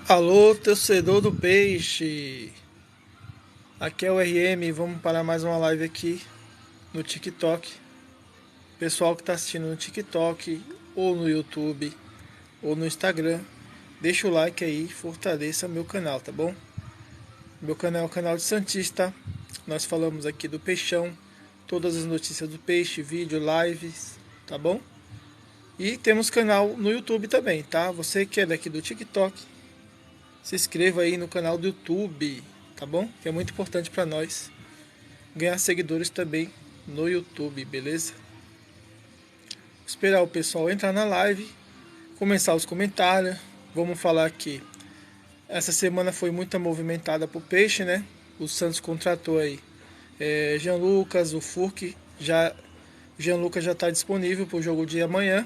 Alô, torcedor do peixe. Aqui é o RM. Vamos para mais uma live aqui no TikTok. Pessoal que está assistindo no TikTok, ou no YouTube, ou no Instagram, deixa o like aí, fortaleça meu canal, tá bom? Meu canal é o canal de Santista. Nós falamos aqui do peixão, todas as notícias do peixe, vídeo, lives, tá bom? E temos canal no YouTube também, tá? Você que é daqui do TikTok, se inscreva aí no canal do YouTube, tá bom? Que é muito importante para nós ganhar seguidores também no YouTube, beleza? Esperar o pessoal entrar na live, começar os comentários. Vamos falar aqui. Essa semana foi muito movimentada pro peixe, né? O Santos contratou aí Jean Lucas, o Furk. Jean Lucas já está disponível para o jogo de amanhã.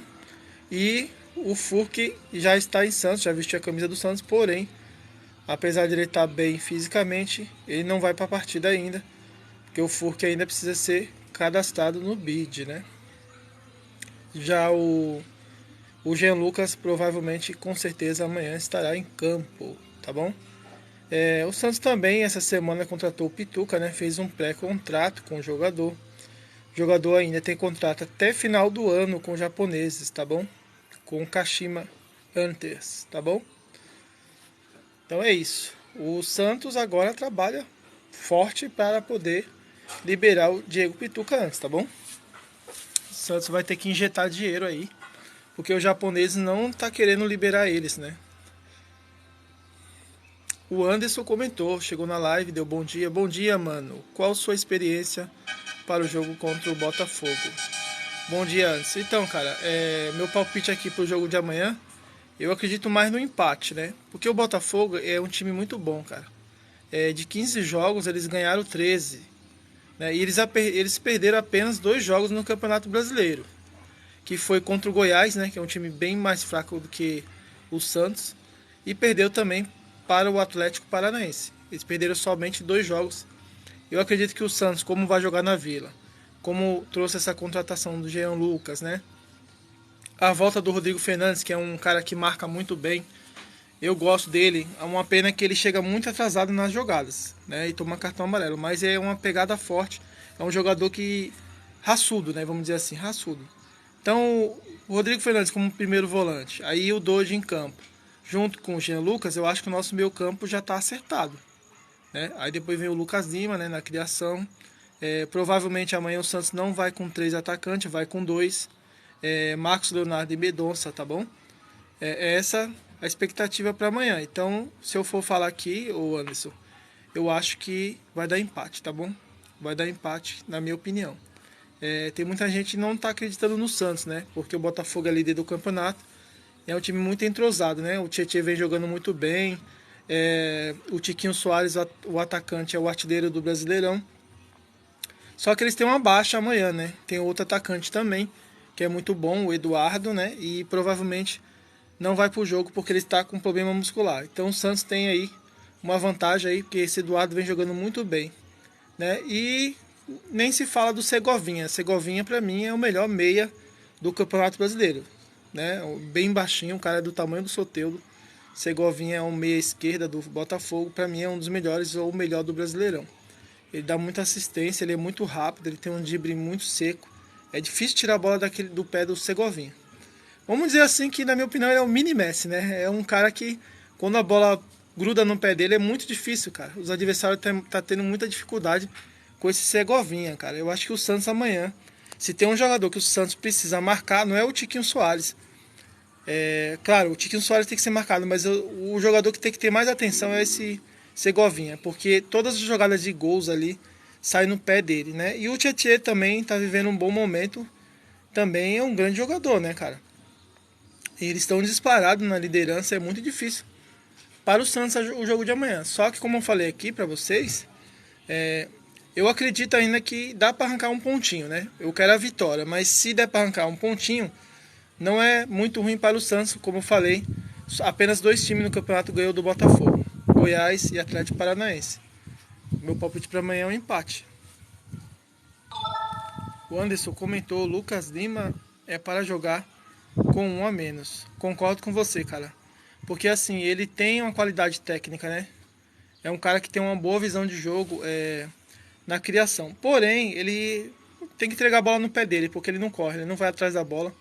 E o Furk já está em Santos, já vestiu a camisa do Santos, porém, apesar de ele estar bem fisicamente, ele não vai para a partida ainda, porque o Furk ainda precisa ser cadastrado no BID, né? Já o Jean Lucas provavelmente, com certeza, amanhã estará em campo, tá bom? O Santos também essa semana contratou o Pituca, né? Fez um pré-contrato com o jogador. O jogador ainda tem contrato até final do ano com os japoneses, tá bom? Com o Kashima Antlers, tá bom? Então é isso. O Santos agora trabalha forte para poder liberar o Diego Pituca antes, tá bom? O Santos vai ter que injetar dinheiro aí, porque o japonês não tá querendo liberar eles, né? O Anderson comentou, chegou na live, deu bom dia. Bom dia, mano. Qual sua experiência para o jogo contra o Botafogo? Bom dia, Anderson. Então, cara, meu palpite aqui pro jogo de amanhã, eu acredito mais no empate, né? Porque o Botafogo é um time muito bom, cara. De 15 jogos, eles ganharam 13. Né? E eles perderam apenas 2 jogos no Campeonato Brasileiro. Que foi contra o Goiás, né? Que é um time bem mais fraco do que o Santos. E perdeu também para o Atlético Paranaense. Eles perderam somente 2 jogos. Eu acredito que o Santos, como vai jogar na Vila, como trouxe essa contratação do Jean Lucas, né? A volta do Rodrigo Fernandes, que é um cara que marca muito bem. Eu gosto dele. É uma pena que ele chega muito atrasado nas jogadas, né? E toma cartão amarelo. Mas é uma pegada forte. É um jogador que raçudo, né? Vamos dizer assim, raçudo. Então, o Rodrigo Fernandes como primeiro volante. Aí o Doide em campo. Junto com o Jean Lucas, eu acho que o nosso meio campo já está acertado. Né? Aí depois vem o Lucas Lima, né, na criação. Provavelmente amanhã o Santos não vai com 3 atacantes, vai com 2. Marcos Leonardo e Mendonça, tá bom? Essa a expectativa para amanhã. Então, se eu for falar aqui, ô Anderson, eu acho que vai dar empate, tá bom? Vai dar empate, na minha opinião. Tem muita gente que não está acreditando no Santos, né? Porque o Botafogo é líder do campeonato. É um time muito entrosado, né? O Tietchan vem jogando muito bem. O Tiquinho Soares, o atacante, é o artilheiro do Brasileirão. Só que eles têm uma baixa amanhã, né? Tem outro atacante também, que é muito bom, o Eduardo, né? E provavelmente não vai pro jogo porque ele está com problema muscular. Então o Santos tem aí uma vantagem aí, porque esse Eduardo vem jogando muito bem, né? E nem se fala do Segovinha. Segovinha para mim é o melhor meia do Campeonato Brasileiro, né? Bem baixinho, o cara é do tamanho do Soteldo. Segovinha é um meia esquerda do Botafogo, para mim é um dos melhores ou o melhor do Brasileirão. Ele dá muita assistência, ele é muito rápido, ele tem um drible muito seco. É difícil tirar a bola do pé do Segovinha. Vamos dizer assim que, na minha opinião, ele é um mini Messi, né? É um cara que, quando a bola gruda no pé dele, é muito difícil, cara. Os adversários tá tendo muita dificuldade com esse Segovinha, cara. Eu acho que o Santos amanhã, se tem um jogador que o Santos precisa marcar, não é o Tiquinho Soares. Claro, o Tiquinho Soares tem que ser marcado, mas o jogador que tem que ter mais atenção é esse Segovinha, porque todas as jogadas de gols ali saem no pé dele, né? E o Tietchan também tá vivendo um bom momento, também é um grande jogador, né, cara? E eles estão disparados na liderança, é muito difícil para o Santos o jogo de amanhã. Só que, como eu falei aqui para vocês, eu acredito ainda que dá para arrancar um pontinho, né? Eu quero a vitória, mas se der para arrancar um pontinho, não é muito ruim para o Santos, como eu falei. Apenas 2 times no campeonato ganhou do Botafogo, Goiás e Atlético Paranaense. Meu palpite para amanhã é um empate. O Anderson comentou, Lucas Lima é para jogar com 1 a menos. Concordo com você, cara. Porque assim, ele tem uma qualidade técnica, né? É um cara que tem uma boa visão de jogo na criação. Porém, ele tem que entregar a bola no pé dele, porque ele não corre, ele não vai atrás da bola.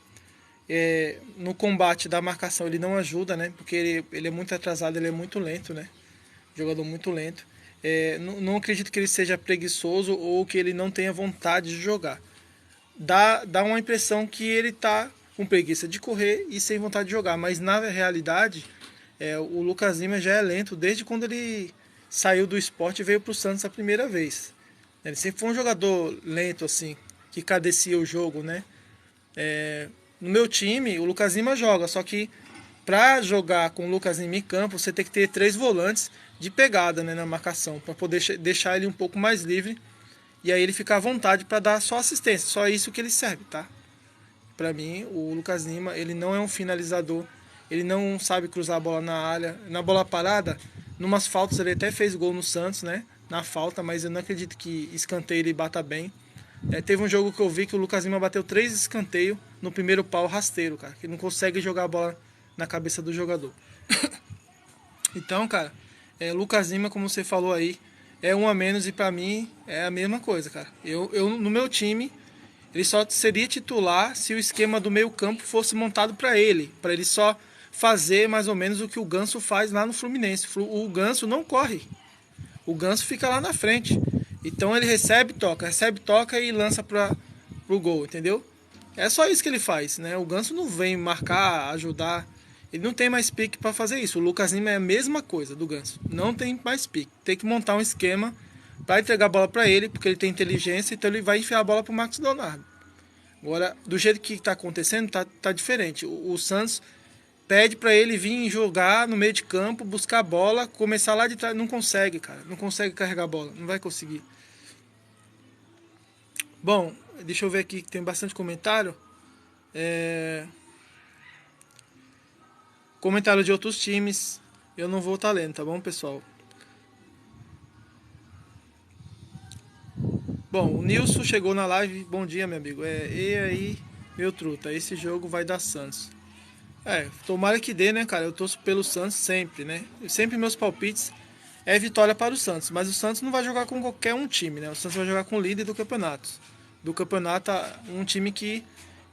No combate da marcação ele não ajuda, né? Porque ele é muito atrasado, ele é muito lento, né? Jogador muito lento. Não acredito que ele seja preguiçoso ou que ele não tenha vontade de jogar. Dá uma impressão que ele tá com preguiça de correr e sem vontade de jogar, mas na realidade o Lucas Lima já é lento desde quando ele saiu do esporte e veio para o Santos a primeira vez. Ele sempre foi um jogador lento assim, que cadecia o jogo, né? No meu time, o Lucas Lima joga, só que para jogar com o Lucas Lima em campo, você tem que ter 3 volantes de pegada, né, na marcação, para poder deixar ele um pouco mais livre e aí ele fica à vontade para dar só assistência, só isso que ele serve, tá? Para mim, o Lucas Lima, ele não é um finalizador, ele não sabe cruzar a bola na área, na bola parada, numas faltas ele até fez gol no Santos, né? Na falta, mas eu não acredito que escanteio ele bata bem. Teve um jogo que eu vi que o Lucas Lima bateu 3 escanteios no primeiro pau rasteiro, cara, que não consegue jogar a bola na cabeça do jogador. Então, cara, Lucas Lima, como você falou aí, é um a menos e pra mim é a mesma coisa, cara. Eu no meu time, ele só seria titular se o esquema do meio-campo fosse montado para ele só fazer mais ou menos o que o Ganso faz lá no Fluminense. O Ganso não corre. O Ganso fica lá na frente. Então ele recebe, toca e lança para o gol, entendeu? É só isso que ele faz, né? O Ganso não vem marcar, ajudar. Ele não tem mais pique para fazer isso. O Lucas Lima é a mesma coisa do Ganso. Não tem mais pique. Tem que montar um esquema para entregar a bola para ele, porque ele tem inteligência, então ele vai enfiar a bola para o Marcos Leonardo. Agora, do jeito que está acontecendo, tá diferente. O Santos pede para ele vir jogar no meio de campo, buscar a bola, começar lá de trás. Não consegue, cara. Não consegue carregar a bola. Não vai conseguir. Bom, deixa eu ver aqui que tem bastante comentário. Comentário de outros times. Eu não vou estar lendo, tá bom, pessoal? Bom, o Nilson chegou na live. Bom dia, meu amigo. E aí, meu truta, esse jogo vai dar Santos. Tomara que dê, né, cara? Eu torço pelo Santos sempre, né? Sempre meus palpites é vitória para o Santos. Mas o Santos não vai jogar com qualquer um time, né? O Santos vai jogar com o líder do campeonato. Do campeonato, um time que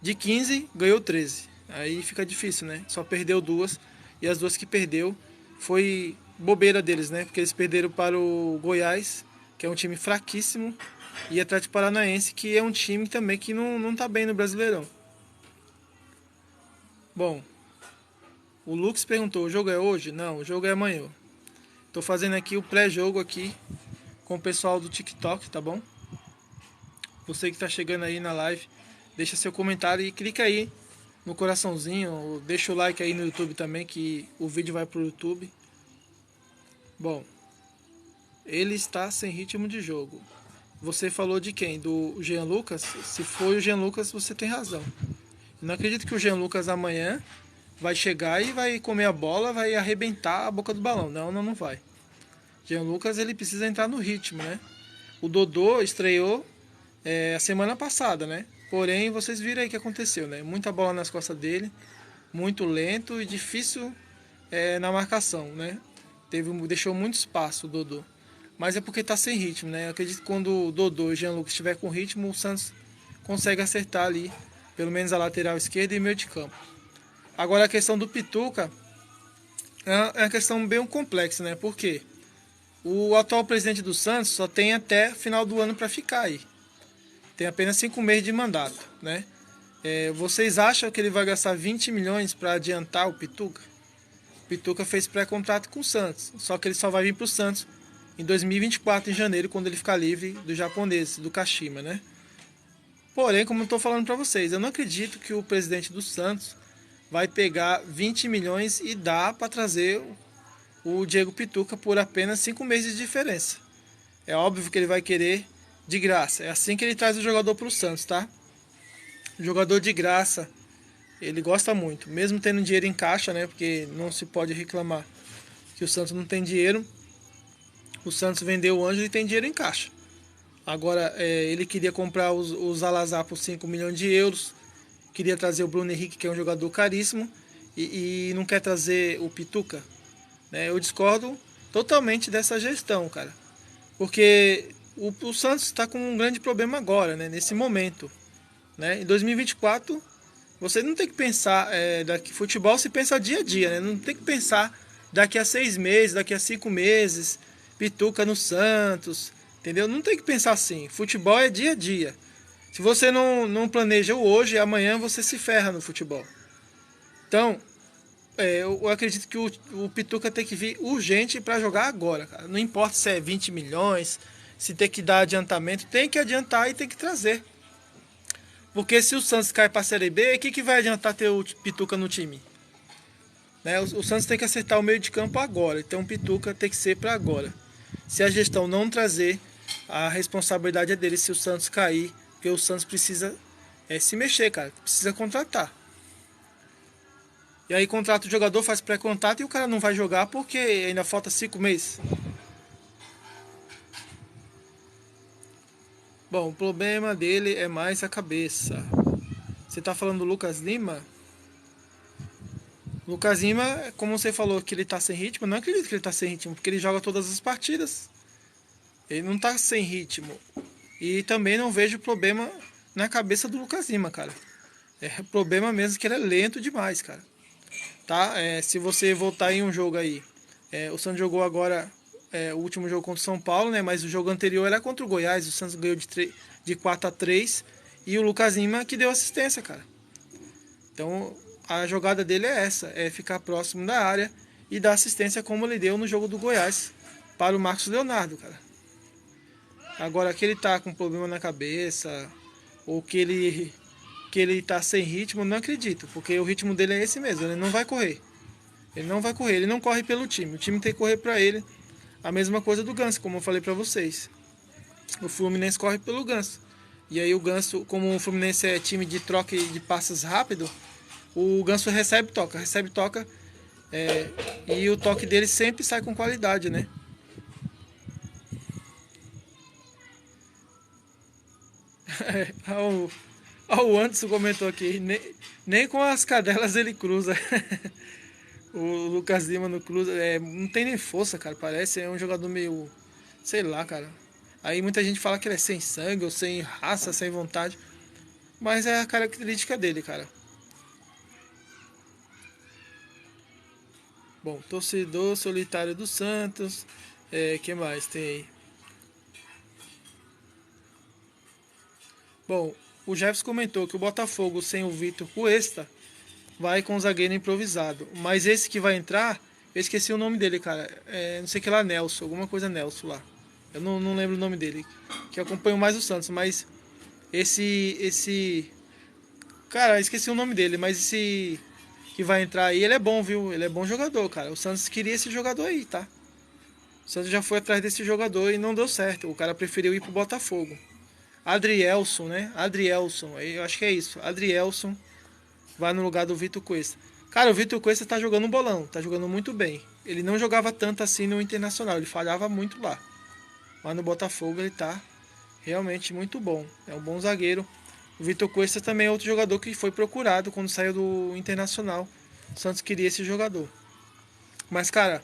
de 15 ganhou 13. Aí fica difícil, né? Só perdeu 2. E as 2 que perdeu foi bobeira deles, né? Porque eles perderam para o Goiás, que é um time fraquíssimo. E Atlético Paranaense, que é um time também que não tá bem no Brasileirão. Bom, o Lux perguntou, o jogo é hoje? Não, o jogo é amanhã. Tô fazendo aqui o pré-jogo aqui com o pessoal do TikTok, tá bom? Você que tá chegando aí na live, deixa seu comentário e clica aí no coraçãozinho, deixa o like aí no YouTube também, que o vídeo vai pro YouTube. Bom, ele está sem ritmo de jogo. Você falou de quem? Do Jean Lucas? Se foi o Jean Lucas, você tem razão. Eu não acredito que o Jean Lucas amanhã vai chegar e vai comer a bola, vai arrebentar a boca do balão. Não vai. Jean Lucas, ele precisa entrar no ritmo, né? O Dodô estreou a semana passada, né? Porém, vocês viram aí o que aconteceu, né? Muita bola nas costas dele, muito lento e difícil na marcação, né? Deixou muito espaço o Dodô. Mas é porque tá sem ritmo, né? Eu acredito que quando o Dodô e o Jean Lucas estiver com ritmo, o Santos consegue acertar ali, pelo menos a lateral esquerda e meio de campo. Agora a questão do Pituca é uma questão bem complexa, né? Por quê? O atual presidente do Santos só tem até final do ano para ficar aí. Tem apenas 5 meses de mandato, né? Vocês acham que ele vai gastar 20 milhões para adiantar o Pituca? O Pituca fez pré-contrato com o Santos, só que ele só vai vir para o Santos em 2024, em janeiro, quando ele ficar livre do japonês, do Kashima, né? Porém, como eu estou falando para vocês, eu não acredito que o presidente do Santos vai pegar 20 milhões e dar para trazer o Diego Pituca por apenas 5 meses de diferença. É óbvio que ele vai querer de graça. É assim que ele traz o jogador para o Santos, tá? O jogador de graça, ele gosta muito. Mesmo tendo dinheiro em caixa, né? Porque não se pode reclamar que o Santos não tem dinheiro. O Santos vendeu o Ângelo e tem dinheiro em caixa. Agora, ele queria comprar o Zalazar por 5 milhões de euros. Queria trazer o Bruno Henrique, que é um jogador caríssimo. e não quer trazer o Pituca, né? Eu discordo totalmente dessa gestão, cara. Porque o Santos está com um grande problema agora, né? Nesse momento, né? Em 2024, você não tem que pensar daqui futebol se pensa dia a dia, né? Não tem que pensar daqui a 6 meses, daqui a 5 meses, Pituca no Santos, entendeu? Não tem que pensar assim. Futebol é dia a dia. Se você não planeja o hoje, amanhã você se ferra no futebol. Então, eu acredito que o Pituca tem que vir urgente para jogar agora, cara. Não importa se é 20 milhões, se tem que dar adiantamento, tem que adiantar e tem que trazer. Porque se o Santos cai para a Série B, o que vai adiantar ter o Pituca no time? Né? O Santos tem que acertar o meio de campo agora. Então o Pituca tem que ser para agora. Se a gestão não trazer, a responsabilidade é dele se o Santos cair. Porque o Santos precisa se mexer, cara. Precisa contratar. E aí contrata o jogador, faz pré-contrato e o cara não vai jogar porque ainda falta 5 meses. Bom, o problema dele é mais a cabeça. Você tá falando do Lucas Lima? Lucas Lima, como você falou que ele tá sem ritmo, eu não acredito que ele tá sem ritmo, porque ele joga todas as partidas. Ele não tá sem ritmo. E também não vejo problema na cabeça do Lucas Lima, cara. É problema mesmo que ele é lento demais, cara. Tá? Se você voltar em um jogo aí, o Santos jogou agora o último jogo contra o São Paulo, né? Mas o jogo anterior era contra o Goiás. O Santos ganhou de 4-3 e o Lucas Lima que deu assistência, cara. Então a jogada dele é essa, é ficar próximo da área e dar assistência como ele deu no jogo do Goiás para o Marcos Leonardo, cara. Agora que ele tá com problema na cabeça ou que ele tá sem ritmo, eu não acredito, porque o ritmo dele é esse mesmo, ele não vai correr. Ele não vai correr, ele não corre pelo time. O time tem que correr para ele. A mesma coisa do Ganso, como eu falei para vocês. O Fluminense corre pelo Ganso. E aí o Ganso, como o Fluminense é time de troca de passes rápido, o Ganso recebe toca, e o toque dele sempre sai com qualidade, né? O Anderson comentou aqui, nem com as cadelas ele cruza. O Lucas Lima no cruza, não tem nem força, cara, parece, é um jogador meio, sei lá, cara. Aí muita gente fala que ele é sem sangue, ou sem raça, sem vontade, mas é a característica dele, cara. Bom, torcedor solitário do Santos, que mais tem aí? Bom, o Jefferson comentou que o Botafogo sem o Vitor Cuesta vai com o zagueiro improvisado. Mas esse que vai entrar, eu esqueci o nome dele, cara. Não sei que lá, Nelson, alguma coisa Nelson lá. Eu não lembro o nome dele. Que acompanho mais o Santos, mas esse. Cara, esqueci o nome dele, mas esse que vai entrar aí, ele é bom, viu? Ele é bom jogador, cara. O Santos queria esse jogador aí, tá? O Santos já foi atrás desse jogador e não deu certo. O cara preferiu ir pro Botafogo. Adrielson, né? Adrielson, eu acho que é isso. Adrielson vai no lugar do Vitor Cuesta. Cara, o Vitor Cuesta tá jogando um bolão, tá jogando muito bem. Ele não jogava tanto assim no Internacional, ele falhava muito lá. Mas no Botafogo ele tá realmente muito bom. É um bom zagueiro. O Vitor Cuesta também é outro jogador que foi procurado quando saiu do Internacional. O Santos queria esse jogador. Mas, cara,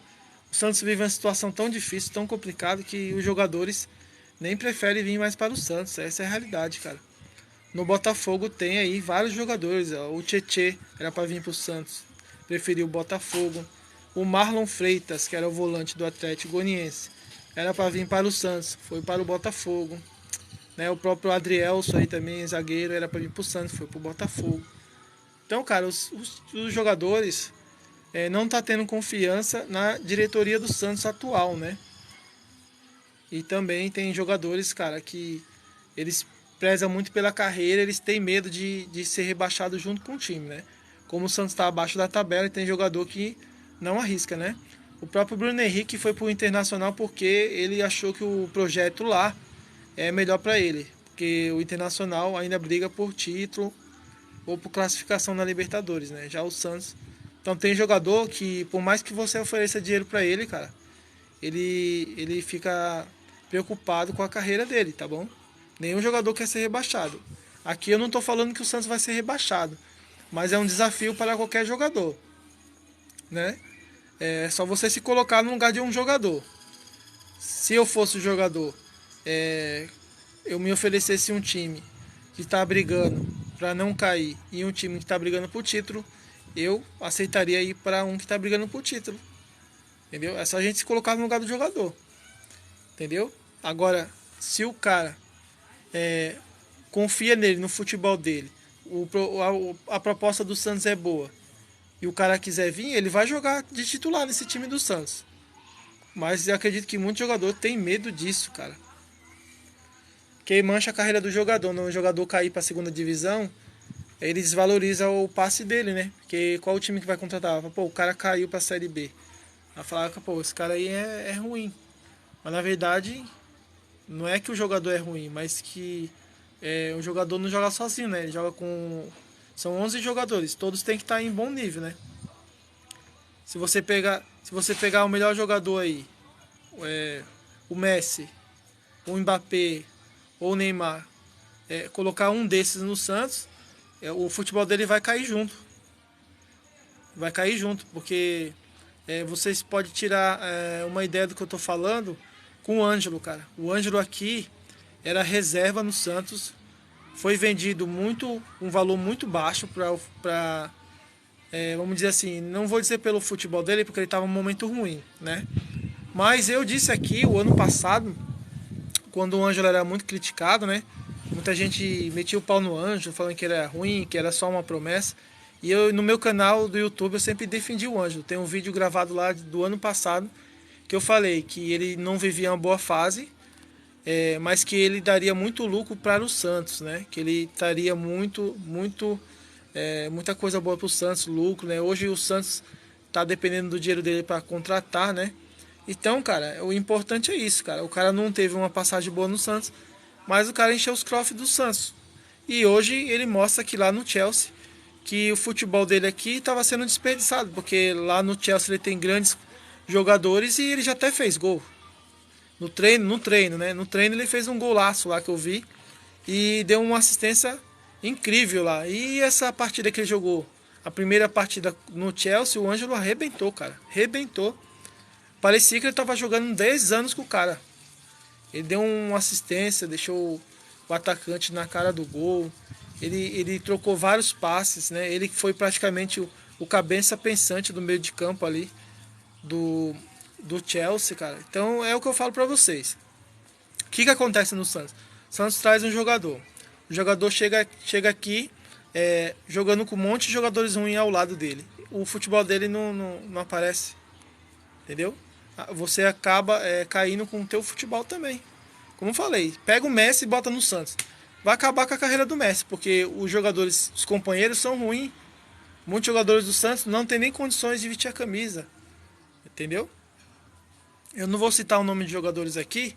o Santos vive uma situação tão difícil, tão complicada, que os jogadores nem preferem vir mais para o Santos. Essa é a realidade, cara. No Botafogo tem aí vários jogadores. Ó. O Tietê era para vir para o Santos, preferiu o Botafogo. O Marlon Freitas, que era o volante do Atlético Goianiense, era para vir para o Santos, foi para o Botafogo. Né? O próprio Adrielson aí também, zagueiro, era para vir para o Santos, foi para o Botafogo. Então, cara, os jogadores não tá tendo confiança na diretoria do Santos atual, né? E também tem jogadores, cara, que eles prezam muito pela carreira, eles têm medo de ser rebaixado junto com o time, né? Como o Santos está abaixo da tabela, tem jogador que não arrisca, né? O próprio Bruno Henrique foi pro Internacional porque ele achou que o projeto lá é melhor para ele, porque o Internacional ainda briga por título ou por classificação na Libertadores, né? Já o Santos, então tem jogador que por mais que você ofereça dinheiro para ele, cara, ele fica preocupado com a carreira dele, tá bom? Nenhum jogador quer ser rebaixado. Aqui eu não estou falando que o Santos vai ser rebaixado, mas é um desafio para qualquer jogador. né? É só você se colocar no lugar de um jogador. Se eu fosse o jogador, eu me oferecesse um time que está brigando para não cair e um time que está brigando por título, eu aceitaria ir para um que está brigando por título. Entendeu? É só a gente se colocar no lugar do jogador. Entendeu? Agora, se o cara confia nele, no futebol dele, a proposta do Santos é boa e o cara quiser vir, ele vai jogar de titular nesse time do Santos. Mas eu acredito que muito jogador tem medo disso, cara. Que mancha a carreira do jogador. No jogador cair para a segunda divisão, ele desvaloriza o passe dele, né? Porque qual o time que vai contratar? Pô, o cara caiu para a Série B. Vai falar que, pô, esse cara aí é ruim. Mas na verdade, não é que o jogador é ruim, mas que o jogador não joga sozinho, né? Ele joga com... São 11 jogadores, todos têm que estar em bom nível, né? Se você pegar o melhor jogador aí, o Messi, o Mbappé ou o Neymar, colocar um desses no Santos, o futebol dele vai cair junto. Vai cair junto, porque vocês podem tirar uma ideia do que eu tô falando com o Ângelo, cara. O Ângelo aqui era reserva no Santos, foi vendido um valor muito baixo para vamos dizer assim, não vou dizer pelo futebol dele, porque ele estava num momento ruim, né? Mas eu disse aqui, o ano passado, quando o Ângelo era muito criticado, né? Muita gente metia o pau no Ângelo, falando que ele era ruim, que era só uma promessa. E eu, no meu canal do YouTube, eu sempre defendi o Ângelo. Tem um vídeo gravado lá do ano passado, que eu falei que ele não vivia uma boa fase, mas que ele daria muito lucro para o Santos, né? Que ele daria muita coisa boa para o Santos, lucro, né? Hoje o Santos tá dependendo do dinheiro dele para contratar, né? Então, cara, o importante é isso, cara. O cara não teve uma passagem boa no Santos, mas o cara encheu os cofres do Santos. E hoje ele mostra que lá no Chelsea, que o futebol dele aqui estava sendo desperdiçado, porque lá no Chelsea ele tem grandes jogadores e ele já até fez gol. No treino, né? No treino ele fez um golaço lá que eu vi e deu uma assistência incrível lá. E essa partida que ele jogou, a primeira partida no Chelsea, o Ângelo arrebentou, cara. Arrebentou. Parecia que ele estava jogando 10 anos com o cara. Ele deu uma assistência, deixou o atacante na cara do gol. Ele trocou vários passes, né? Ele foi praticamente o cabeça pensante do meio de campo ali do Chelsea, cara. Então é o que eu falo pra vocês. O que acontece no Santos? O Santos traz um jogador. O jogador chega aqui jogando com um monte de jogadores ruins ao lado dele. O futebol dele não aparece. Entendeu? Você acaba caindo com o teu futebol também. Como eu falei, pega o Messi e bota no Santos. Vai acabar com a carreira do Messi, porque os companheiros são ruins. Muitos jogadores do Santos não tem nem condições de vestir a camisa. Entendeu? Eu não vou citar o nome de jogadores aqui,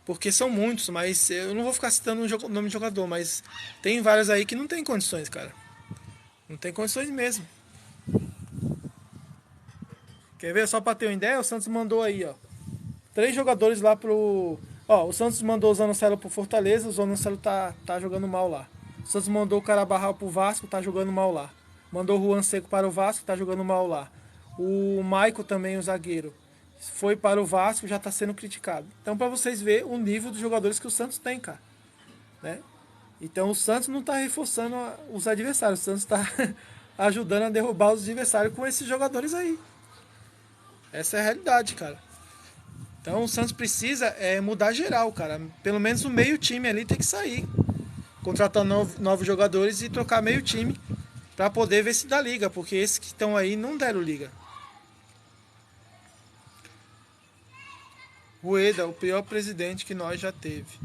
porque são muitos, mas eu não vou ficar citando o nome de jogador, mas tem vários aí que não tem condições, cara. Não tem condições mesmo. Quer ver? Só pra ter uma ideia, o Santos mandou aí, ó. 3 jogadores lá pro... Ó, o Santos mandou o Zanocelo pro Fortaleza, o Zanocelo tá jogando mal lá. O Santos mandou o Carabarral pro Vasco, tá jogando mal lá. Mandou o Juan Seco para o Vasco, tá jogando mal lá. O Maico também, o zagueiro, foi para o Vasco, já tá sendo criticado. Então pra vocês verem o nível dos jogadores que o Santos tem, cara. Né? Então o Santos não tá reforçando os adversários, o Santos tá ajudando a derrubar os adversários com esses jogadores aí. Essa é a realidade, cara. Então o Santos precisa mudar geral, cara. Pelo menos o meio time ali tem que sair. Contratar novos jogadores e trocar meio time para poder ver se dá liga, porque esses que estão aí não deram liga. Rueda, o pior presidente que nós já teve.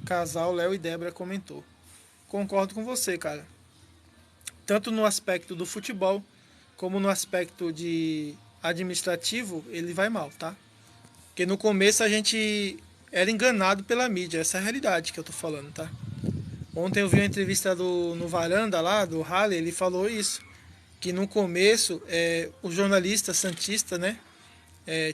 Casal Léo e Débora comentou. Concordo com você, cara. Tanto no aspecto do futebol, como no aspecto de administrativo, ele vai mal, tá? Porque no começo a gente era enganado pela mídia, essa é a realidade que eu tô falando, tá? Ontem eu vi uma entrevista no Varanda lá, do Halley, ele falou isso, que no começo o jornalista santista, né,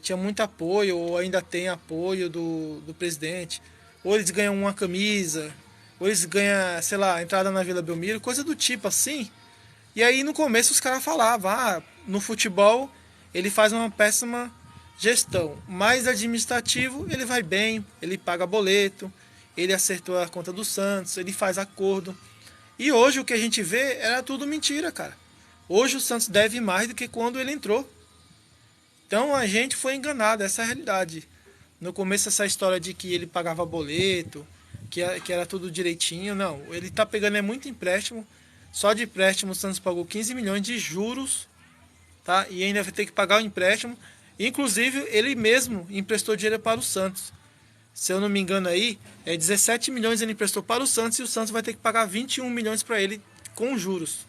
tinha muito apoio, ou ainda tem apoio do presidente, ou eles ganham uma camisa, ou eles ganham, sei lá, entrada na Vila Belmiro, coisa do tipo assim. E aí no começo os caras falavam, no futebol ele faz uma péssima gestão, mas administrativo ele vai bem, ele paga boleto, ele acertou a conta do Santos, ele faz acordo. E hoje o que a gente vê era tudo mentira, cara. Hoje o Santos deve mais do que quando ele entrou. Então a gente foi enganado, essa é a realidade. No começo essa história de que ele pagava boleto, que era tudo direitinho, não. Ele tá pegando muito empréstimo. Só de empréstimo o Santos pagou 15 milhões de juros, tá? E ainda vai ter que pagar o empréstimo. Inclusive ele mesmo emprestou dinheiro para o Santos. Se eu não me engano aí, 17 milhões ele emprestou para o Santos e o Santos vai ter que pagar 21 milhões para ele com juros.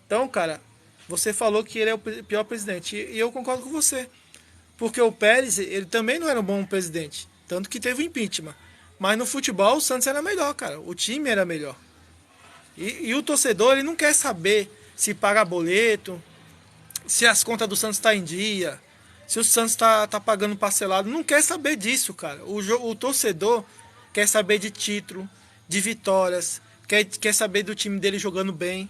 Então, cara, você falou que ele é o pior presidente e eu concordo com você. Porque o Pérez, ele também não era um bom presidente, tanto que teve o impeachment. Mas no futebol o Santos era melhor, cara. O time era melhor. E o torcedor, ele não quer saber se paga boleto, se as contas do Santos estão em dia, se o Santos tá pagando parcelado. Não quer saber disso, cara. O torcedor quer saber de título, de vitórias, quer saber do time dele jogando bem,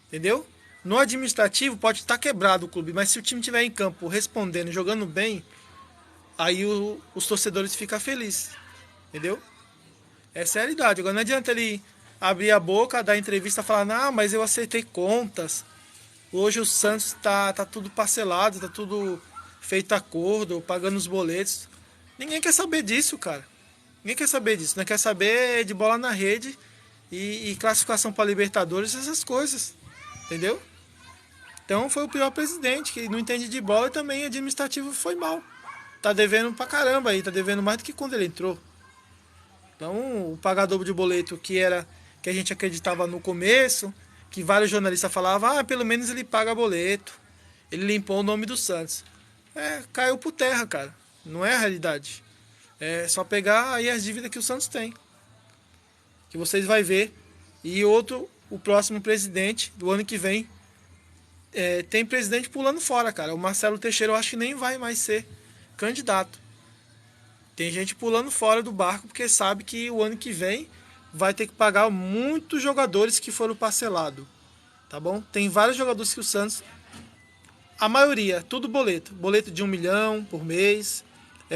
entendeu? No administrativo pode estar quebrado o clube, mas se o time estiver em campo respondendo, jogando bem, aí os torcedores ficam felizes, entendeu? Essa é a realidade. Agora não adianta ele abrir a boca, dar entrevista e falar, não, mas eu acertei contas. Hoje o Santos tá tudo parcelado, tá tudo feito acordo, pagando os boletos. Ninguém quer saber disso, cara. Ninguém quer saber disso. Não quer saber de bola na rede e classificação para Libertadores, essas coisas. Entendeu? Então foi o pior presidente, que não entende de bola e também administrativo foi mal. Tá devendo pra caramba aí, tá devendo mais do que quando ele entrou. Então o pagador de boleto que a gente acreditava no começo, que vários jornalistas falavam, pelo menos ele paga boleto. Ele limpou o nome do Santos. Caiu por terra, cara. Não é a realidade. É só pegar aí as dívidas que o Santos tem. Que vocês vão ver. E o próximo presidente do ano que vem, tem presidente pulando fora, cara. O Marcelo Teixeira eu acho que nem vai mais ser candidato. Tem gente pulando fora do barco porque sabe que o ano que vem vai ter que pagar muitos jogadores que foram parcelados. Tá bom? Tem vários jogadores que o Santos... A maioria, tudo boleto. Boleto de 1 milhão por mês.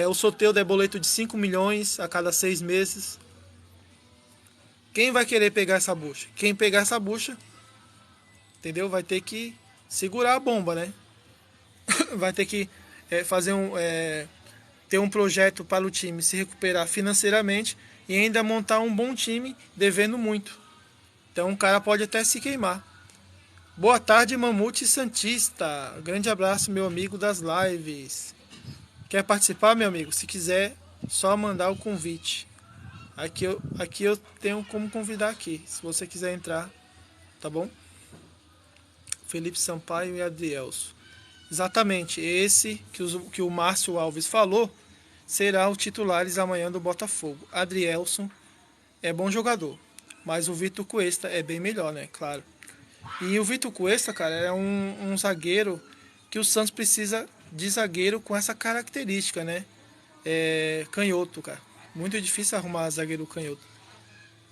O Soteldo é boleto de 5 milhões a cada 6 meses. Quem vai querer pegar essa bucha? Quem pegar essa bucha, entendeu? Vai ter que segurar a bomba, né? Vai ter que ter um projeto para o time se recuperar financeiramente e ainda montar um bom time devendo muito. Então o cara pode até se queimar. Boa tarde, Mamute Santista. Grande abraço, meu amigo das lives. Quer participar, meu amigo? Se quiser, só mandar o convite. Aqui eu tenho como convidar aqui, se você quiser entrar, tá bom? Felipe Sampaio e Adrielso. Exatamente, esse que o Márcio Alves falou será o titulares amanhã do Botafogo. Adrielson é bom jogador, mas o Vitor Cuesta é bem melhor, né? Claro. E o Vitor Cuesta, cara, é um zagueiro que o Santos precisa de zagueiro com essa característica, né? Canhoto, cara. Muito difícil arrumar zagueiro canhoto.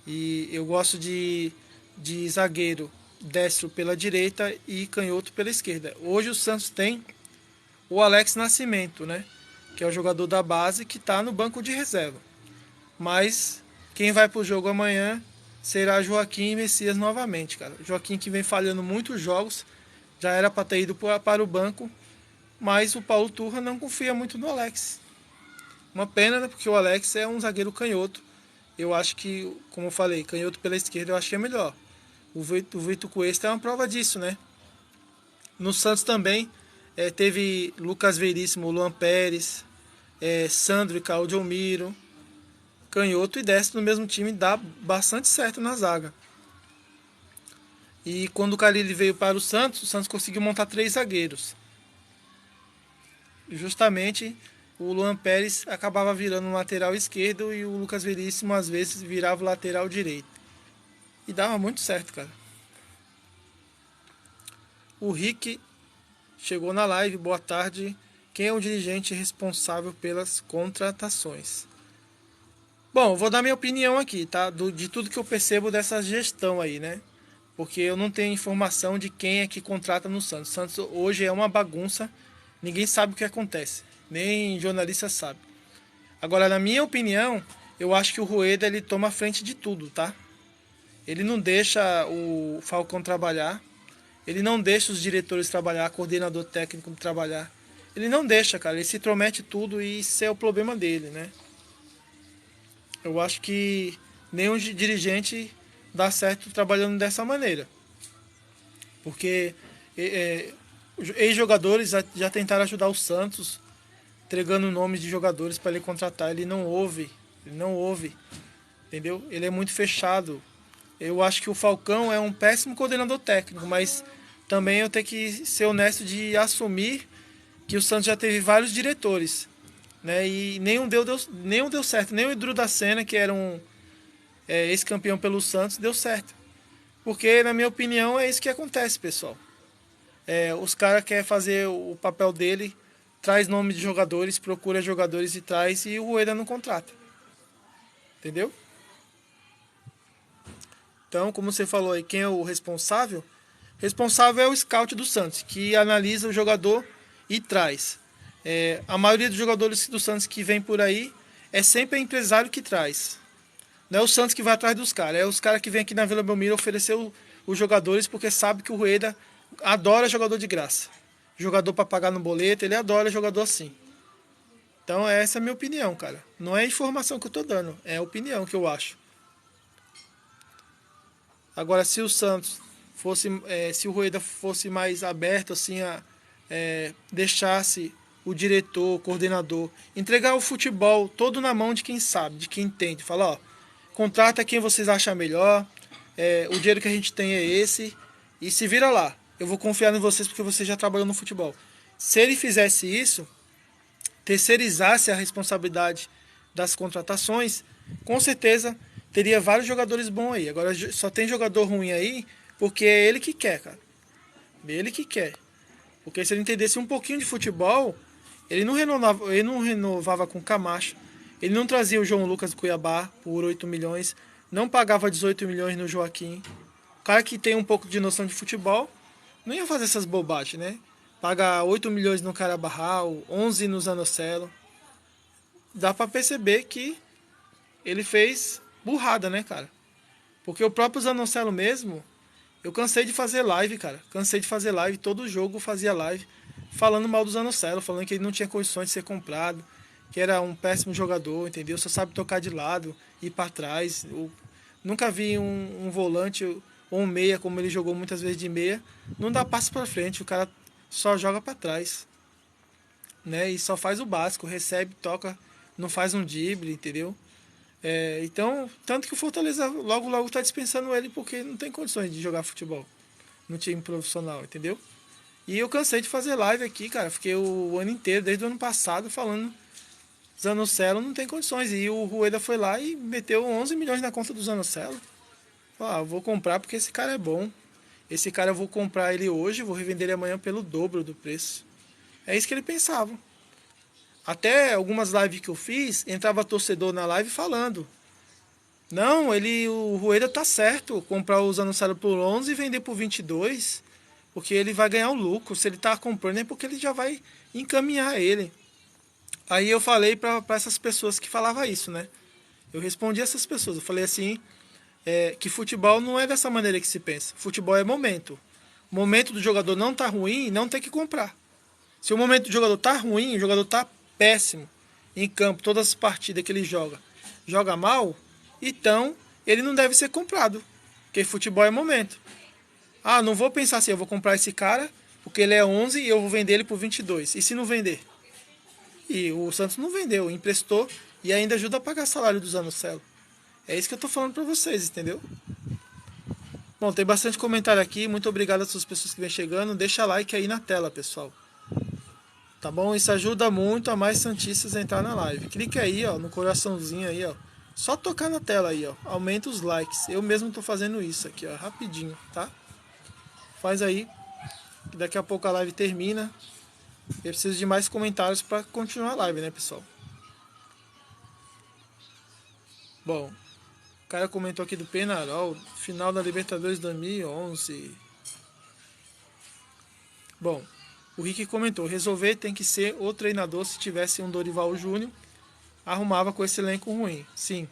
E eu gosto de zagueiro destro pela direita e canhoto pela esquerda. Hoje o Santos tem o Alex Nascimento, né? Que é o jogador da base que está no banco de reserva. Mas quem vai para o jogo amanhã será Joaquim Messias novamente, cara. Joaquim que vem falhando muitos jogos, já era para ter ido para o banco, mas o Paulo Turra não confia muito no Alex. Uma pena, né? Porque o Alex é um zagueiro canhoto. Eu acho que, como eu falei, canhoto pela esquerda eu acho que é melhor. O Vitor Cuesta é uma prova disso, né? No Santos também teve Lucas Veríssimo, Luan Pérez, Sandro e Claudio Miro. Canhoto e destro no mesmo time dá bastante certo na zaga. E quando o Carille veio para o Santos conseguiu montar 3 zagueiros. E justamente o Luan Pérez acabava virando o lateral esquerdo e o Lucas Veríssimo às vezes virava o lateral direito. E dava muito certo, cara. O Rick chegou na live, boa tarde. Quem é o dirigente responsável pelas contratações? Bom, vou dar minha opinião aqui, tá? De tudo que eu percebo dessa gestão aí, né? porque eu não tenho informação de quem é que contrata no Santos. O Santos hoje é uma bagunça, ninguém sabe o que acontece, nem jornalista sabe. Agora, na minha opinião, eu acho que o Rueda ele toma a frente de tudo, tá? Ele não deixa o Falcão trabalhar, ele não deixa os diretores trabalhar, coordenador técnico trabalhar. Ele não deixa, cara, ele se intromete tudo e isso é o problema dele, né? Eu acho que nenhum dirigente dá certo trabalhando dessa maneira. Porque ex-jogadores já tentaram ajudar o Santos, entregando nomes de jogadores para ele contratar. Ele não ouve, entendeu? Ele é muito fechado. Eu acho que o Falcão é um péssimo coordenador técnico, mas também eu tenho que ser honesto de assumir que o Santos já teve vários diretores, né? E nenhum deu certo. Nem o Edu da Sena, que era um ex-campeão pelo Santos, deu certo. Porque, na minha opinião, é isso que acontece, pessoal. Os caras querem fazer o papel dele, traz nome de jogadores, procura jogadores e traz, e o Rueda não contrata. Entendeu? Então, como você falou aí, quem é o responsável? Responsável é o scout do Santos, que analisa o jogador e traz. A maioria dos jogadores do Santos que vem por aí é sempre o empresário que traz. Não é o Santos que vai atrás dos caras, é os caras que vêm aqui na Vila Belmiro oferecer os jogadores porque sabe que o Rueda adora jogador de graça. Jogador para pagar no boleto, ele adora jogador assim. Então essa é a minha opinião, cara. Não é informação que eu tô dando, é a opinião que eu acho. Agora, se o Santos fosse, se o Rueda fosse mais aberto, assim, deixasse o diretor, o coordenador, entregar o futebol todo na mão de quem sabe, de quem entende. Falar, ó, contrata quem vocês acham melhor, o dinheiro que a gente tem é esse, e se vira lá. Eu vou confiar em vocês porque vocês já trabalham no futebol. Se ele fizesse isso, terceirizasse a responsabilidade das contratações, com certeza teria vários jogadores bons aí. Agora só tem jogador ruim aí porque é ele que quer, cara. Ele que quer. Porque se ele entendesse um pouquinho de futebol, ele não renovava com Camacho. Ele não trazia o João Lucas do Cuiabá por 8 milhões. Não pagava 18 milhões no Joaquim. O cara que tem um pouco de noção de futebol não ia fazer essas bobagens, né? Paga 8 milhões no Carabarral, 11 no Zanocelo. Dá pra perceber que ele fez burrada, né, cara? Porque o próprio Zanocelo mesmo, eu cansei de fazer live, cara. Cansei de fazer live, todo jogo fazia live, falando mal do Zanocelo, falando que ele não tinha condições de ser comprado, que era um péssimo jogador, entendeu? Só sabe tocar de lado, ir pra trás. Eu nunca vi um volante ou um meia, como ele jogou muitas vezes de meia, não dá passo pra frente, o cara só joga pra trás, né? E só faz o básico, recebe, toca, não faz um drible, entendeu? Então, tanto que o Fortaleza logo está dispensando ele porque não tem condições de jogar futebol no time profissional, entendeu? E eu cansei de fazer live aqui, cara. Fiquei o ano inteiro, desde o ano passado, falando Zanocelo não tem condições. E o Rueda foi lá e meteu 11 milhões na conta do Zanocelo. Eu vou comprar porque esse cara é bom. Esse cara eu vou comprar ele hoje, vou revender ele amanhã pelo dobro do preço. É isso que ele pensava. Até algumas lives que eu fiz, entrava torcedor na live falando: não, o Rueda tá certo, comprar os anunciados por 11 e vender por 22, porque ele vai ganhar o lucro. Se ele tá comprando é porque ele já vai encaminhar ele. Aí eu falei para essas pessoas que falavam isso, né? Eu respondi a essas pessoas, eu falei assim, que futebol não é dessa maneira que se pensa. Futebol é momento. O momento do jogador não tá ruim, não tem que comprar. Se o momento do jogador tá ruim, o jogador tá péssimo em campo, todas as partidas que ele joga mal, então ele não deve ser comprado, porque futebol é momento. Não vou pensar assim, eu vou comprar esse cara porque ele é 11 e eu vou vender ele por 22. E se não vender? E o Santos não vendeu, emprestou e ainda ajuda a pagar salário do Zanocelo. É isso que eu tô falando pra vocês, entendeu? Bom, tem bastante comentário aqui, muito obrigado às pessoas que vêm chegando. Deixa like aí na tela, pessoal. Tá bom? Isso ajuda muito a mais santistas a entrar na live. Clique aí, ó, no coraçãozinho aí, ó. Só tocar na tela aí, ó. Aumenta os likes. Eu mesmo tô fazendo isso aqui, ó, rapidinho, tá? Faz aí, que daqui a pouco a live termina. Eu preciso de mais comentários para continuar a live, né, pessoal? Bom, cara comentou aqui do Penarol, final da Libertadores 2011. Bom, o Rick comentou, resolver tem que ser o treinador. Se tivesse um Dorival Júnior, arrumava com esse elenco ruim. Sim,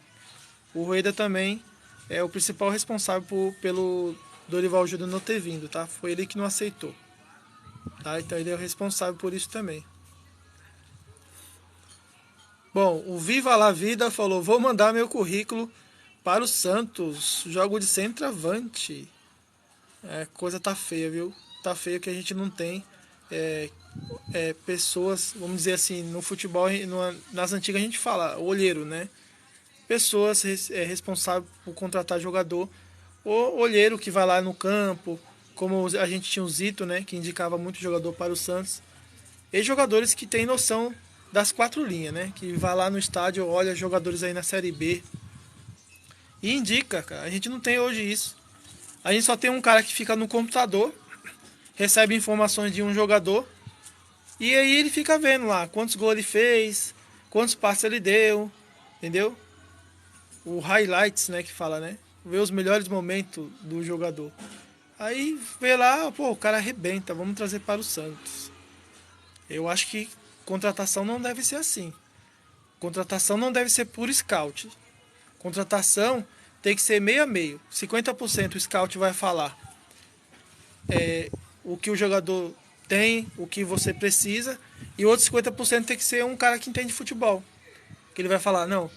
o Rueda também é o principal responsável pelo Dorival Júnior não ter vindo, tá? Foi ele que não aceitou. Tá? Então ele é o responsável por isso também. Bom, o Viva la Vida falou, vou mandar meu currículo para o Santos, jogo de centroavante. Coisa tá feia, viu? Tá feio que a gente não tem pessoas, vamos dizer assim, no futebol, nas antigas a gente fala, olheiro, né? Pessoas responsáveis por contratar jogador, o olheiro que vai lá no campo, como a gente tinha o Zito, né? Que indicava muito jogador para o Santos. E jogadores que têm noção das quatro linhas, né? Que vai lá no estádio, olha jogadores aí na Série B e indica, cara. A gente não tem hoje isso. A gente só tem um cara que fica no computador, recebe informações de um jogador e aí ele fica vendo lá quantos gols ele fez, quantos passes ele deu, entendeu? O highlights, né, que fala, né? Ver os melhores momentos do jogador. Aí vê lá, pô, o cara arrebenta, vamos trazer para o Santos. Eu acho que contratação não deve ser assim. Contratação não deve ser por scout. Contratação tem que ser meio a meio. 50% o scout vai falar o que o jogador tem, o que você precisa, e outros 50% tem que ser um cara que entende futebol. Que ele vai falar, não,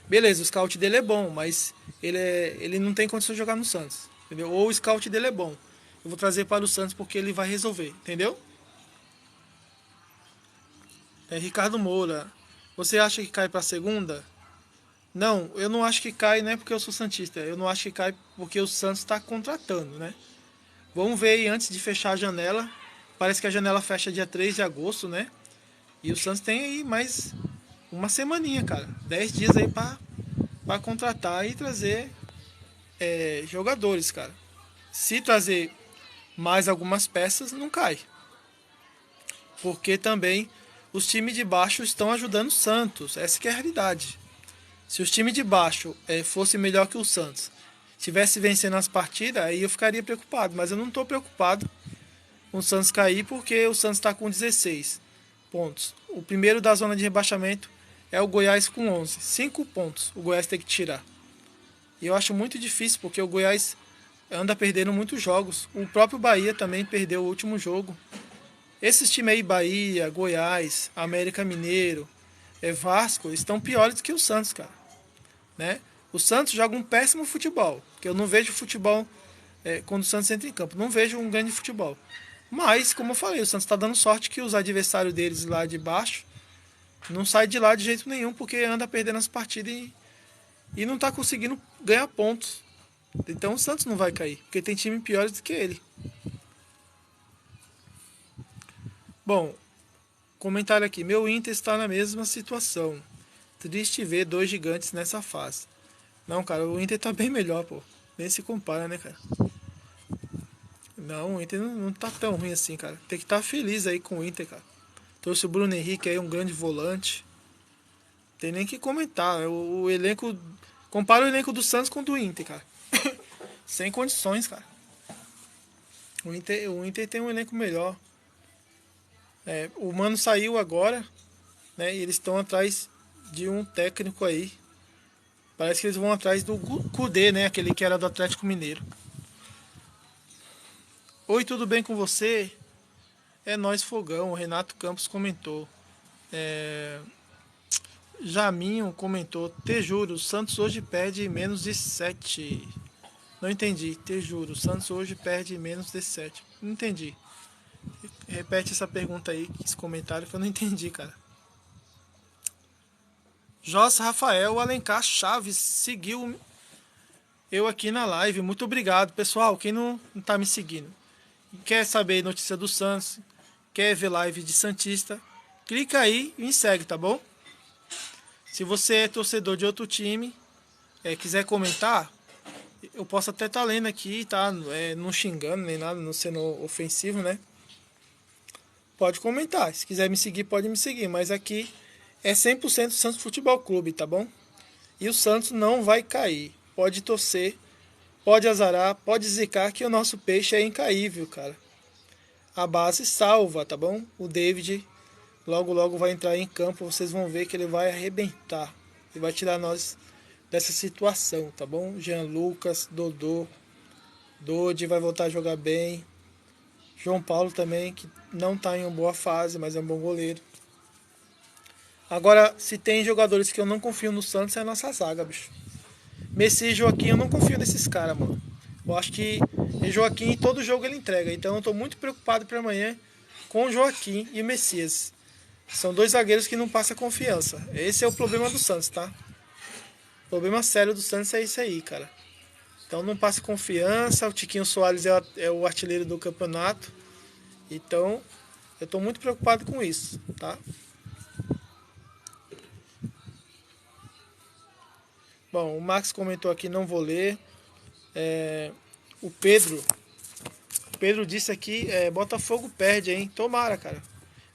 beleza, o scout dele é bom, mas ele não tem condição de jogar no Santos. Entendeu? Ou o scout dele é bom. Eu vou trazer para o Santos porque ele vai resolver, entendeu? Ricardo Moura, você acha que cai para a segunda? Não, eu não acho que cai, não é porque eu sou santista. Eu não acho que cai porque o Santos está contratando, né? Vamos ver aí antes de fechar a janela. Parece que a janela fecha dia 3 de agosto, né? E o Santos tem aí mais uma semaninha, cara. 10 dias aí para contratar e trazer jogadores, cara. Se trazer mais algumas peças, não cai. Porque também os times de baixo estão ajudando o Santos. Essa que é a realidade. Se os times de baixo fossem melhor que o Santos, estivesse vencendo as partidas, aí eu ficaria preocupado. Mas eu não estou preocupado com o Santos cair, porque o Santos está com 16 pontos. O primeiro da zona de rebaixamento é o Goiás com 11. 5 pontos o Goiás tem que tirar. E eu acho muito difícil, porque o Goiás anda perdendo muitos jogos. O próprio Bahia também perdeu o último jogo. Esses times aí, Bahia, Goiás, América Mineiro, Vasco, estão piores do que o Santos, cara. Né? O Santos joga um péssimo futebol, que eu não vejo futebol quando o Santos entra em campo. Não vejo um grande futebol. Mas, como eu falei, o Santos está dando sorte que os adversários deles lá de baixo não saem de lá de jeito nenhum, porque anda perdendo as partidas e não está conseguindo ganhar pontos. Então o Santos não vai cair, porque tem time piores do que ele. Bom, comentário aqui. Meu Inter está na mesma situação. Triste ver dois gigantes nessa fase. Não, cara, o Inter tá bem melhor, pô. Nem se compara, né, cara? Não, o Inter não tá tão ruim assim, cara. Tem que estar feliz aí com o Inter, cara. Trouxe o Bruno Henrique aí, um grande volante. Tem nem que comentar. O elenco. Compara o elenco do Santos com o do Inter, cara. Sem condições, cara. O Inter tem um elenco melhor. O Mano saiu agora, né? E eles estão atrás de um técnico aí. Parece que eles vão atrás do Kudê, né? Aquele que era do Atlético Mineiro. Oi, tudo bem com você? É nós Fogão, o Renato Campos comentou. Jaminho comentou. Te juro, o Santos hoje perde menos de 7. Não entendi. Te juro, o Santos hoje perde menos de 7. Não entendi. Repete essa pergunta aí, esse comentário que eu não entendi, cara. Jossa Rafael Alencar Chaves seguiu eu aqui na live. Muito obrigado, pessoal. Quem não tá me seguindo, quer saber notícia do Santos, quer ver live de Santista, clica aí e me segue, tá bom? Se você é torcedor de outro time, quiser comentar, eu posso até estar lendo aqui, tá? Não xingando nem nada, não sendo ofensivo, né? Pode comentar. Se quiser me seguir, pode me seguir. Mas aqui é 100% Santos Futebol Clube, tá bom? E o Santos não vai cair. pode torcer, pode azarar, pode zicar que o nosso peixe é incaível, cara. A base salva, tá bom? O David logo logo vai entrar em campo, vocês vão ver que ele vai arrebentar. Ele vai tirar nós dessa situação, tá bom? Jean Lucas, Dodô, Dodi vai voltar a jogar bem. João Paulo também, que não tá em uma boa fase, mas é um bom goleiro. Agora, se tem jogadores que eu não confio no Santos, é a nossa zaga, bicho. Messi e Joaquim, eu não confio nesses caras, mano. Eu acho que Joaquim, todo jogo ele entrega. Então eu tô muito preocupado para amanhã com o Joaquim e o Messias. São dois zagueiros que não passam confiança. Esse é o problema do Santos, tá? O problema sério do Santos é isso aí, cara. Então não passa confiança. O Tiquinho Soares é o artilheiro do campeonato. Então eu tô muito preocupado com isso, tá? Bom, o Max comentou aqui, não vou ler. O Pedro disse aqui, Botafogo perde, hein? Tomara, cara.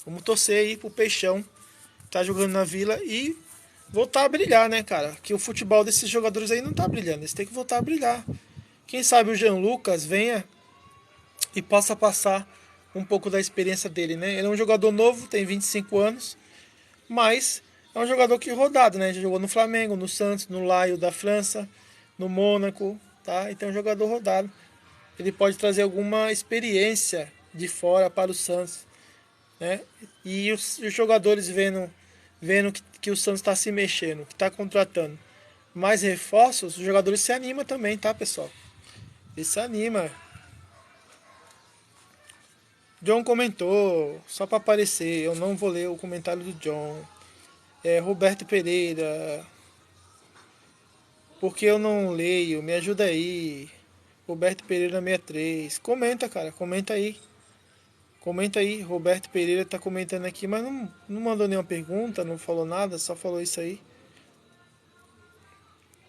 Vamos torcer aí pro Peixão. Tá jogando na Vila e voltar a brilhar, né, cara? Que o futebol desses jogadores aí não tá brilhando. Eles têm que voltar a brilhar. Quem sabe o Jean Lucas venha e possa passar um pouco da experiência dele, né? Ele é um jogador novo, tem 25 anos, mas é um jogador que rodado, né? Já jogou no Flamengo, no Santos, no Lyon da França, no Mônaco, tá? Então é um jogador rodado. Ele pode trazer alguma experiência de fora para o Santos, né? E os jogadores vendo que o Santos está se mexendo, que está contratando mais reforços, os jogadores se animam também, tá, pessoal? Eles se animam. John comentou, só para aparecer, eu não vou ler o comentário do John. Roberto Pereira, porque eu não leio? Me ajuda aí. Roberto Pereira 63. Comenta, cara, comenta aí. Comenta aí, Roberto Pereira tá comentando aqui, mas não mandou nenhuma pergunta, não falou nada, só falou isso aí.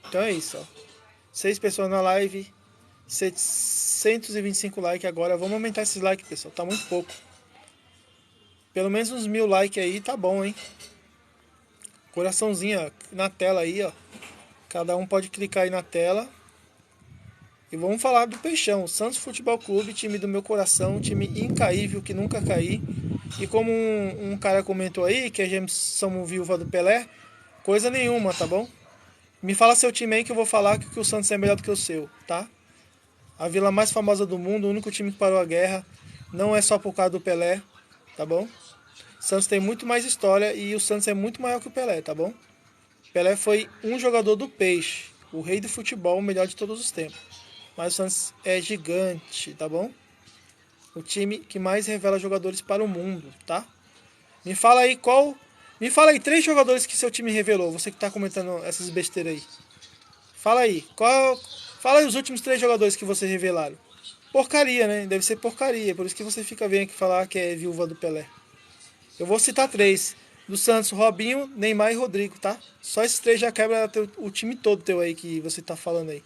Então é isso, ó. 6 pessoas na live, 725 likes agora. Vamos aumentar esses likes, pessoal, tá muito pouco. Pelo menos uns 1000 likes aí, tá bom, hein? Coraçãozinho, ó, na tela aí, ó. Cada um pode clicar aí na tela. E vamos falar do Peixão, Santos Futebol Clube, time do meu coração, time incaível que nunca caí. E como um cara comentou aí, que a gente somos viúva do Pelé, coisa nenhuma, tá bom? Me fala seu time aí que eu vou falar que o Santos é melhor do que o seu, tá? A vila mais famosa do mundo, o único time que parou a guerra, não é só por causa do Pelé, tá bom? O Santos tem muito mais história e o Santos é muito maior que o Pelé, tá bom? Pelé foi um jogador do peixe, o rei do futebol, o melhor de todos os tempos. Mas o Santos é gigante, tá bom? O time que mais revela jogadores para o mundo, tá? Me fala aí Me fala aí 3 jogadores que seu time revelou. Você que tá comentando essas besteiras aí. Fala aí. Fala aí os últimos 3 jogadores que vocês revelaram. Porcaria, né? Deve ser porcaria. Por isso que você fica vendo aqui falar que é viúva do Pelé. Eu vou citar 3. Do Santos, Robinho, Neymar e Rodrigo, tá? Só esses 3 já quebra o time todo teu aí que você tá falando aí.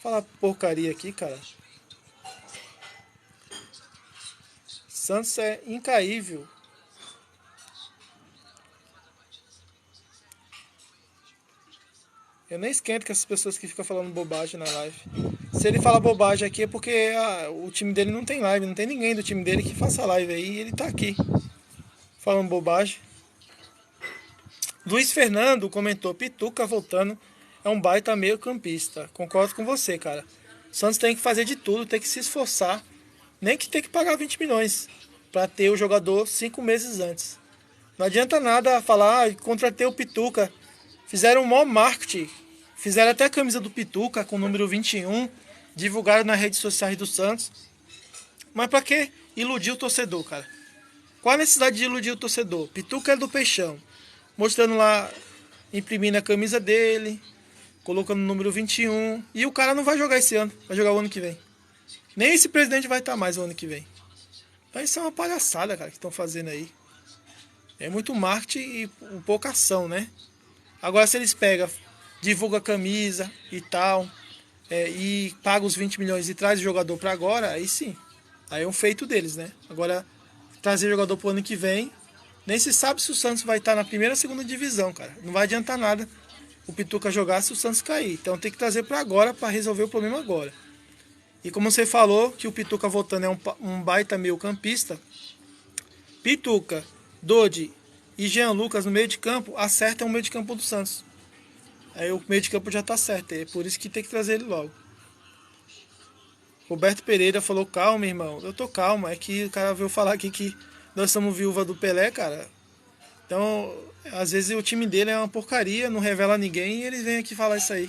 Falar porcaria aqui, cara. Santos é incaível. Eu nem esquento com essas pessoas que ficam falando bobagem na live. Se ele fala bobagem aqui é porque o time dele não tem live. Não tem ninguém do time dele que faça live aí e ele tá aqui falando bobagem. Luiz Fernando comentou, Pituca voltando é um baita meio campista. Concordo com você, cara. O Santos tem que fazer de tudo, tem que se esforçar. Nem que tem que pagar 20 milhões para ter o jogador 5 meses antes. Não adianta nada falar, contratei o Pituca. Fizeram um maior marketing. Fizeram até a camisa do Pituca com o número 21. Divulgaram nas redes sociais do Santos. Mas pra que iludir o torcedor, cara? Qual a necessidade de iludir o torcedor? Pituca é do Peixão. Mostrando lá, imprimindo a camisa dele, colocando o número 21. E o cara não vai jogar esse ano, vai jogar o ano que vem. Nem esse presidente vai estar mais o ano que vem. Então isso é uma palhaçada, cara, que estão fazendo aí. É muito marketing e pouca ação, né? Agora se eles pegam, divulgam a camisa e tal, e pagam os 20 milhões e traz o jogador para agora, aí sim. Aí é um feito deles, né? Agora, trazer jogador pro ano que vem, nem se sabe se o Santos vai estar na primeira ou segunda divisão, cara. Não vai adiantar nada o Pituca jogar se o Santos cair. Então tem que trazer para agora, para resolver o problema agora. E como você falou que o Pituca voltando é um baita meio campista, Pituca, Dodi e Jean Lucas no meio de campo, acertam o meio de campo do Santos. Aí o meio de campo já tá certo, é por isso que tem que trazer ele logo. Roberto Pereira falou, calma, irmão. Eu tô calmo, é que o cara veio falar aqui que nós somos viúva do Pelé, cara. Então, às vezes o time dele é uma porcaria, não revela ninguém e eles vêm aqui falar isso aí.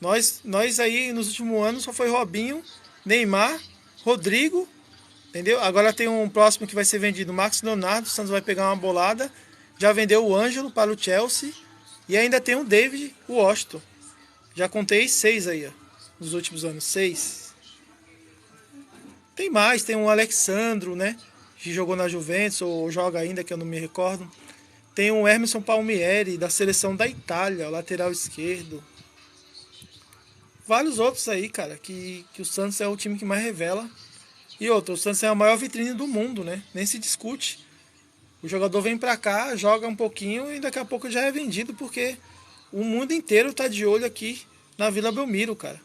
Nós aí nos últimos anos só foi Robinho, Neymar, Rodrigo, entendeu? Agora tem um próximo que vai ser vendido, Marcos Leonardo, o Santos vai pegar uma bolada. Já vendeu o Ângelo para o Chelsea e ainda tem o David, o Washington. Já contei 6 aí, ó, nos últimos anos, 6. Tem mais, tem o Alexandro, né? Que jogou na Juventus, ou joga ainda, que eu não me recordo. Tem o Emerson Palmieri, da seleção da Itália, o lateral esquerdo. Vários outros aí, cara, que o Santos é o time que mais revela. E outro, o Santos é a maior vitrine do mundo, né? Nem se discute. O jogador vem pra cá, joga um pouquinho e daqui a pouco já é vendido, porque o mundo inteiro tá de olho aqui na Vila Belmiro, cara.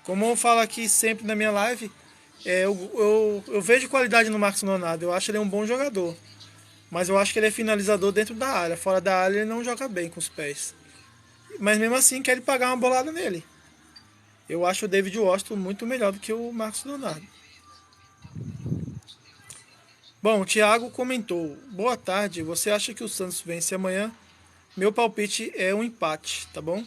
Como eu falo aqui sempre na minha live, eu vejo qualidade no Marcos Leonardo. Eu acho ele um bom jogador. Mas eu acho que ele é finalizador dentro da área. Fora da área ele não joga bem com os pés. Mas mesmo assim quer ele pagar uma bolada nele. Eu acho o David Washington muito melhor do que o Marcos Leonardo. Bom, o Thiago comentou. Boa tarde, você acha que o Santos vence amanhã? Meu palpite é um empate, tá bom?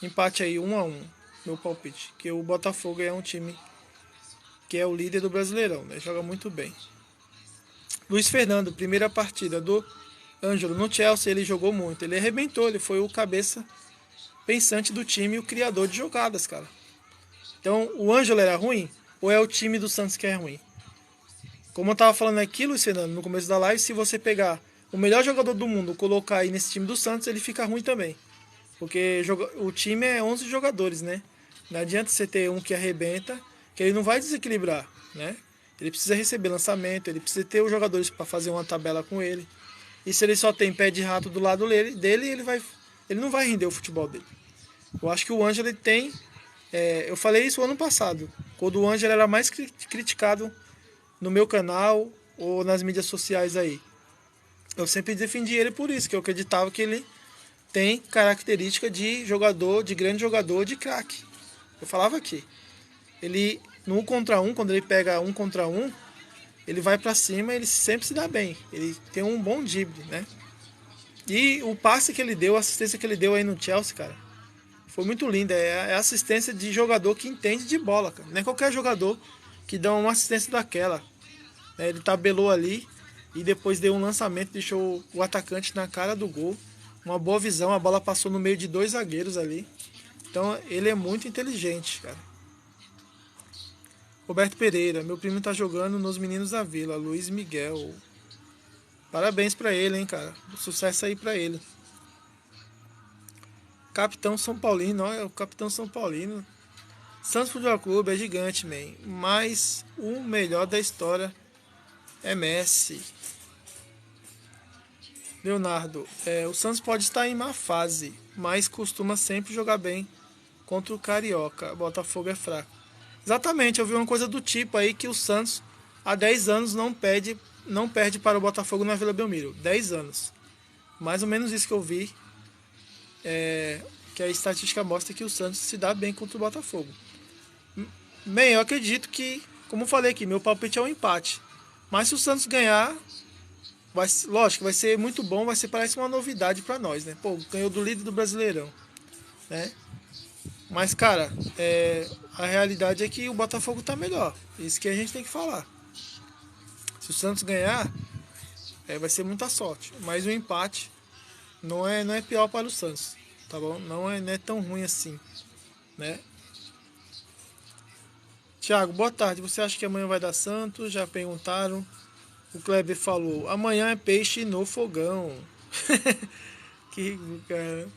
Empate aí, 1-1. Meu palpite. Que o Botafogo é um time que é o líder do Brasileirão, né? Joga muito bem. Luiz Fernando, primeira partida do Ângelo no Chelsea, ele jogou muito. Ele arrebentou, ele foi o cabeça pensante do time e o criador de jogadas, cara. Então, o Ângelo era ruim ou é o time do Santos que é ruim? Como eu tava falando aqui, Luiz Fernando, no começo da live, se você pegar o melhor jogador do mundo, colocar aí nesse time do Santos, ele fica ruim também. Porque o time é 11 jogadores, né? Não adianta você ter um que arrebenta, que ele não vai desequilibrar, né? Ele precisa receber lançamento, ele precisa ter os jogadores para fazer uma tabela com ele. E se ele só tem pé de rato do lado dele, ele não vai render o futebol dele. Eu acho que o Ângelo ele tem... eu falei isso ano passado, quando o Ângelo era mais criticado no meu canal ou nas mídias sociais aí. Eu sempre defendi ele por isso, que eu acreditava que ele tem característica de jogador, de grande jogador, de craque. Eu falava aqui. Ele, no 1 contra 1, quando ele pega 1 contra 1, ele vai pra cima, ele sempre se dá bem. Ele tem um bom drible, né? E o passe que ele deu, a assistência que ele deu aí no Chelsea, cara, foi muito linda. É a assistência de jogador que entende de bola, cara. Não é qualquer jogador que dá uma assistência daquela. Ele tabelou ali e depois deu um lançamento, deixou o atacante na cara do gol. Uma boa visão, a bola passou no meio de 2 zagueiros ali. Então ele é muito inteligente, cara. Roberto Pereira, meu primo tá jogando nos Meninos da Vila, Luiz Miguel. Parabéns pra ele, hein, cara. Sucesso aí pra ele. Capitão São Paulino, olha, o Capitão São Paulino. Santos Futebol Clube é gigante, man. Mas o melhor da história é Messi. Leonardo, o Santos pode estar em má fase, mas costuma sempre jogar bem contra o Carioca. Botafogo é fraco. Exatamente, eu vi uma coisa do tipo aí que o Santos há 10 anos não perde para o Botafogo na Vila Belmiro. 10 anos. Mais ou menos isso que eu vi. Que a estatística mostra que o Santos se dá bem contra o Botafogo. Bem, eu acredito que, como eu falei aqui, meu palpite é um empate. Mas se o Santos ganhar, lógico, vai ser muito bom, parece uma novidade para nós, né? Pô, ganhou do líder do Brasileirão, né? Mas, cara, a realidade é que o Botafogo tá melhor. Isso que a gente tem que falar. Se o Santos ganhar, vai ser muita sorte. Mas o empate não é pior para o Santos, tá bom? Não é tão ruim assim, né? Thiago, boa tarde. Você acha que amanhã vai dar Santos? Já perguntaram. O Kleber falou, amanhã é peixe no fogão. Que cara.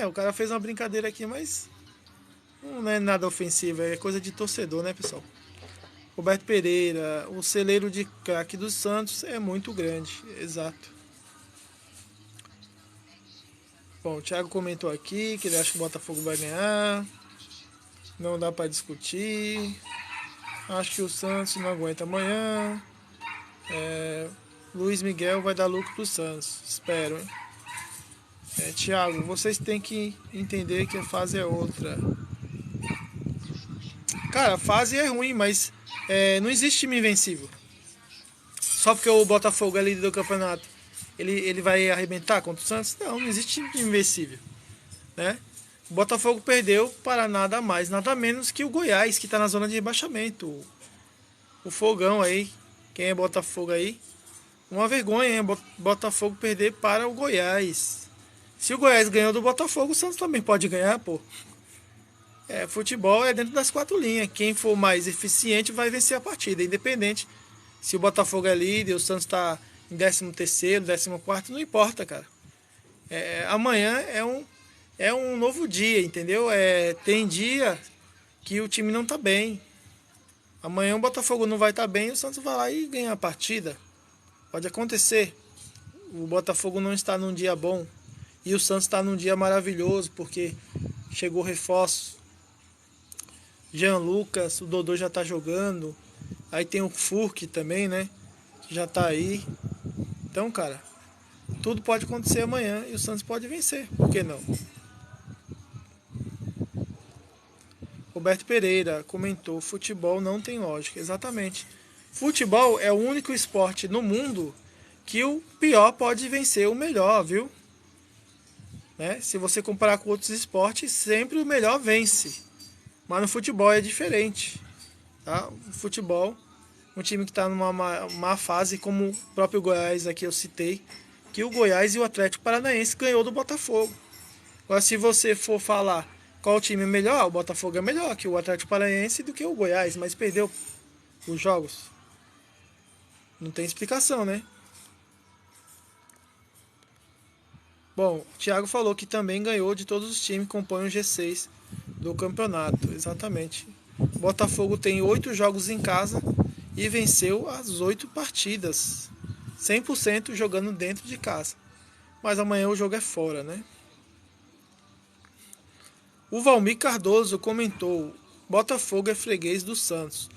O cara fez uma brincadeira aqui, mas não é nada ofensivo, é coisa de torcedor, né, pessoal? Roberto Pereira, o celeiro de craque do Santos é muito grande, exato. Bom, o Thiago comentou aqui que ele acha que o Botafogo vai ganhar. Não dá para discutir. Acho que o Santos não aguenta amanhã. Luiz Miguel vai dar lucro pro Santos. Espero, hein? Thiago, vocês têm que entender que a fase é outra. Cara, a fase é ruim, mas não existe time invencível. Só porque o Botafogo é líder do campeonato, ele vai arrebentar contra o Santos? Não, não existe time invencível, né? O Botafogo perdeu para nada mais, nada menos que o Goiás, que está na zona de rebaixamento. O Fogão aí, quem é Botafogo aí? Uma vergonha, hein? Botafogo perder para o Goiás. Se o Goiás ganhou do Botafogo, o Santos também pode ganhar, pô. Futebol é dentro das quatro linhas. Quem for mais eficiente vai vencer a partida, independente se o Botafogo é líder, o Santos está em 13º, 14º, não importa, cara. Amanhã é um novo dia, entendeu? Tem dia que o time não tá bem. Amanhã o Botafogo não vai estar bem, o Santos vai lá e ganha a partida. Pode acontecer. O Botafogo não está num dia bom e o Santos está num dia maravilhoso porque chegou reforço. Jean Lucas, o Dodô já tá jogando. Aí tem o Furk também, né? Que já tá aí. Então, cara, tudo pode acontecer amanhã e o Santos pode vencer. Por que não? Roberto Pereira comentou: futebol não tem lógica. Exatamente. Futebol é o único esporte no mundo que o pior pode vencer o melhor, viu? Né? Se você comparar com outros esportes, sempre o melhor vence. Mas no futebol é diferente. Tá? O futebol, um time que está numa má fase, como o próprio Goiás aqui eu citei, que o Goiás e o Atlético Paranaense ganhou do Botafogo. Agora, se você for falar qual time é melhor, o Botafogo é melhor que o Atlético Paranaense do que o Goiás, mas perdeu os jogos. Não tem explicação, né? Bom, o Thiago falou que também ganhou de todos os times que compõem o G6 do campeonato. Exatamente. O Botafogo tem 8 jogos em casa e venceu as 8 partidas. 100% jogando dentro de casa. Mas amanhã o jogo é fora, né? O Valmir Cardoso comentou: Botafogo é freguês do Santos.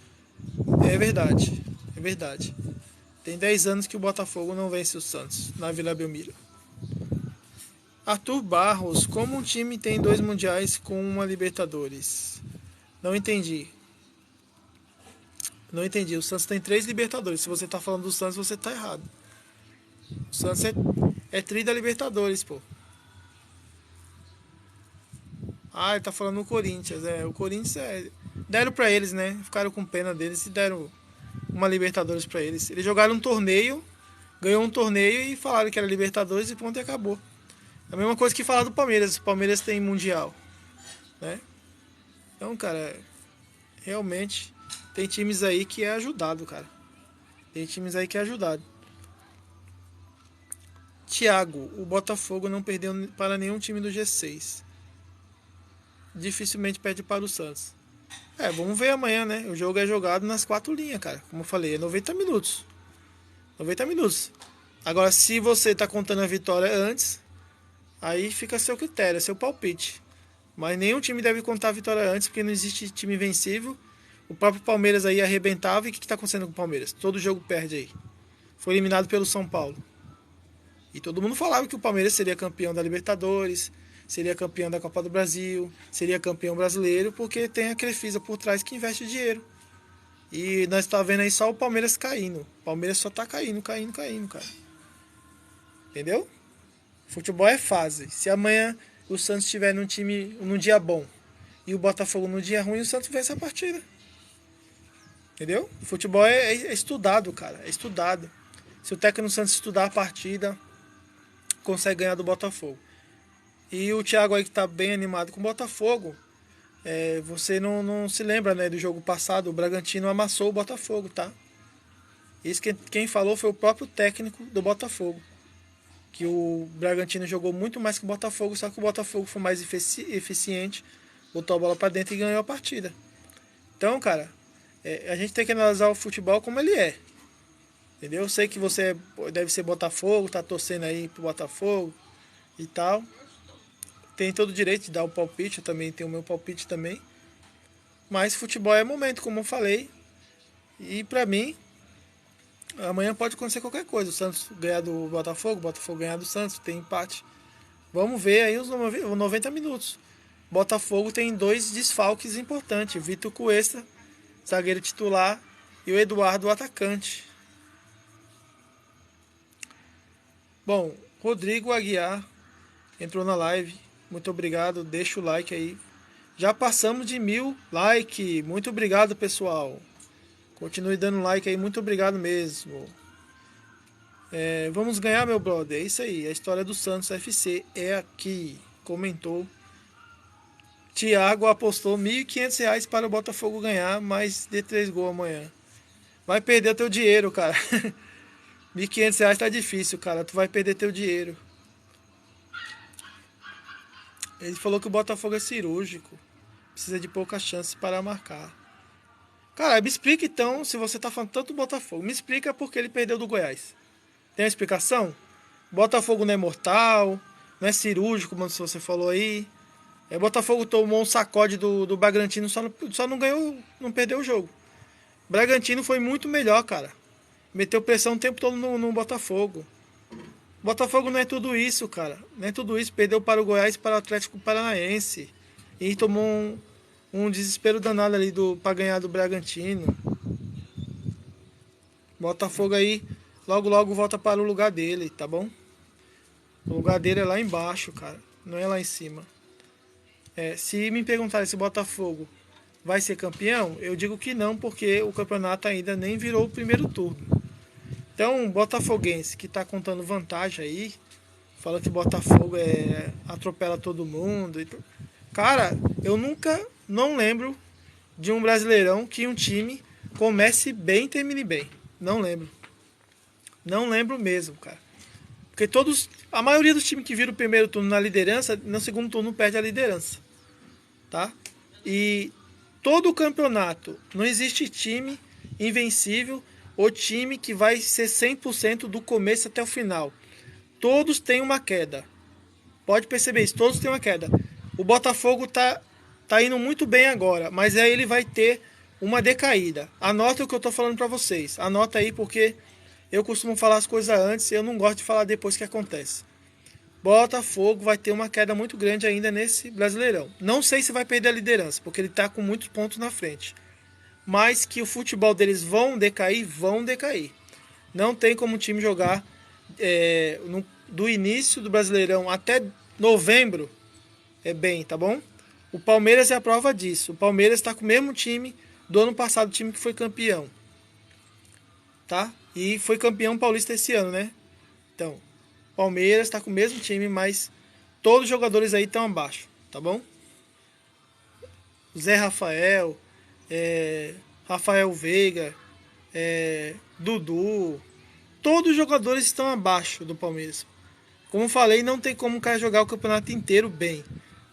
É verdade, é verdade. Tem 10 anos que o Botafogo não vence o Santos na Vila Belmiro. Arthur Barros: como um time tem 2 mundiais com uma Libertadores? Não entendi. Não entendi. O Santos tem 3 Libertadores. Se você tá falando do Santos, você tá errado. O Santos é tri da Libertadores, pô. Ah, ele tá falando no Corinthians. O Corinthians deram pra eles, né? Ficaram com pena deles e deram uma Libertadores pra eles. Eles jogaram um torneio, ganhou um torneio e falaram que era Libertadores e ponto e acabou. A mesma coisa que falar do Palmeiras. O Palmeiras tem Mundial, né? Então, cara, realmente tem times aí que é ajudado, cara. Tem times aí que é ajudado. Thiago: o Botafogo não perdeu para nenhum time do G6. Dificilmente perde para o Santos. Vamos ver amanhã, né? O jogo é jogado nas 4 linhas, cara. Como eu falei, é 90 minutos. 90 minutos. Agora, se você tá contando a vitória antes, aí fica a seu critério, a seu palpite. Mas nenhum time deve contar a vitória antes, porque não existe time invencível. O próprio Palmeiras aí arrebentava. E o que tá acontecendo com o Palmeiras? Todo jogo perde aí. Foi eliminado pelo São Paulo. E todo mundo falava que o Palmeiras seria campeão da Libertadores, seria campeão da Copa do Brasil, seria campeão brasileiro, porque tem a Crefisa por trás que investe dinheiro. E nós estamos vendo aí só o Palmeiras caindo. O Palmeiras só tá caindo, cara. Entendeu? Futebol é fase. Se amanhã o Santos estiver num dia bom e o Botafogo num dia ruim, o Santos vence a partida. Entendeu? Futebol é estudado, cara. É estudado. Se o técnico do Santos estudar a partida, consegue ganhar do Botafogo. E o Thiago aí que tá bem animado com o Botafogo, você não se lembra, né, do jogo passado, o Bragantino amassou o Botafogo, tá? Isso quem falou foi o próprio técnico do Botafogo. Que o Bragantino jogou muito mais que o Botafogo, só que o Botafogo foi mais eficiente, botou a bola pra dentro e ganhou a partida. Então, cara, A gente tem que analisar o futebol como ele é. Entendeu? Eu sei que você deve ser Botafogo, tá torcendo aí pro Botafogo e tal. Tem todo o direito de dar o palpite, eu também tenho o meu palpite também. Mas futebol é momento, como eu falei. E pra mim, amanhã pode acontecer qualquer coisa. O Santos ganhar do Botafogo, o Botafogo ganhar do Santos, tem empate. Vamos ver aí os 90 minutos. Botafogo tem dois desfalques importantes. Vitor Cuesta, zagueiro titular, e o Eduardo, o atacante. Bom, Rodrigo Aguiar entrou na live. Muito obrigado. Deixa o like aí. Já passamos de 1000 like. Muito obrigado, pessoal. Continue dando like aí. Muito obrigado mesmo. Vamos ganhar, meu brother. É isso aí. A história do Santos FC é aqui. Comentou. Thiago apostou R$ 1.500 para o Botafogo ganhar, mais de 3 gols amanhã. Vai perder o teu dinheiro, cara. R$ 1.500 tá difícil, cara. Tu vai perder teu dinheiro. Ele falou que o Botafogo é cirúrgico. Precisa de poucas chances para marcar. Cara, me explica então, se você tá falando tanto do Botafogo, me explica por que ele perdeu do Goiás. Tem uma explicação? Botafogo não é mortal, não é cirúrgico, como você falou aí. Botafogo tomou um sacode do Bragantino, só não ganhou, não perdeu o jogo. Bragantino foi muito melhor, cara. Meteu pressão o tempo todo no Botafogo. Botafogo não é tudo isso, cara. Não é tudo isso. Perdeu para o Goiás e para o Atlético Paranaense. E tomou um desespero danado ali para ganhar do Bragantino. Botafogo aí, logo logo volta para o lugar dele, tá bom? O lugar dele é lá embaixo, cara. Não é lá em cima. Se me perguntarem se o Botafogo vai ser campeão, eu digo que não, porque o campeonato ainda nem virou o primeiro turno. Então, o botafoguense que está contando vantagem aí, fala que Botafogo atropela todo mundo. Cara, eu nunca, não lembro de um Brasileirão que um time comece bem e termine bem. Não lembro. Não lembro mesmo, cara. Porque a maioria dos times que viram o primeiro turno na liderança, no segundo turno perde a liderança. Tá? E todo o campeonato, não existe time invencível ou time que vai ser 100% do começo até o final. Todos têm uma queda. Pode perceber isso, todos têm uma queda. O Botafogo tá indo muito bem agora, mas aí ele vai ter uma decaída. Anota o que eu tô falando para vocês. Anota aí porque eu costumo falar as coisas antes e eu não gosto de falar depois que acontece. Botafogo vai ter uma queda muito grande ainda nesse Brasileirão. Não sei se vai perder a liderança, porque ele está com muitos pontos na frente. Mas que o futebol deles vão decair, vão decair. Não tem como o time jogar do início do Brasileirão até novembro bem, tá bom? O Palmeiras é a prova disso. O Palmeiras está com o mesmo time do ano passado, o time que foi campeão. Tá? E foi campeão paulista esse ano, né? Então, Palmeiras está com o mesmo time, mas todos os jogadores aí estão abaixo, tá bom? Zé Rafael, Rafael Veiga, Dudu, todos os jogadores estão abaixo do Palmeiras. Como falei, não tem como o cara jogar o campeonato inteiro bem.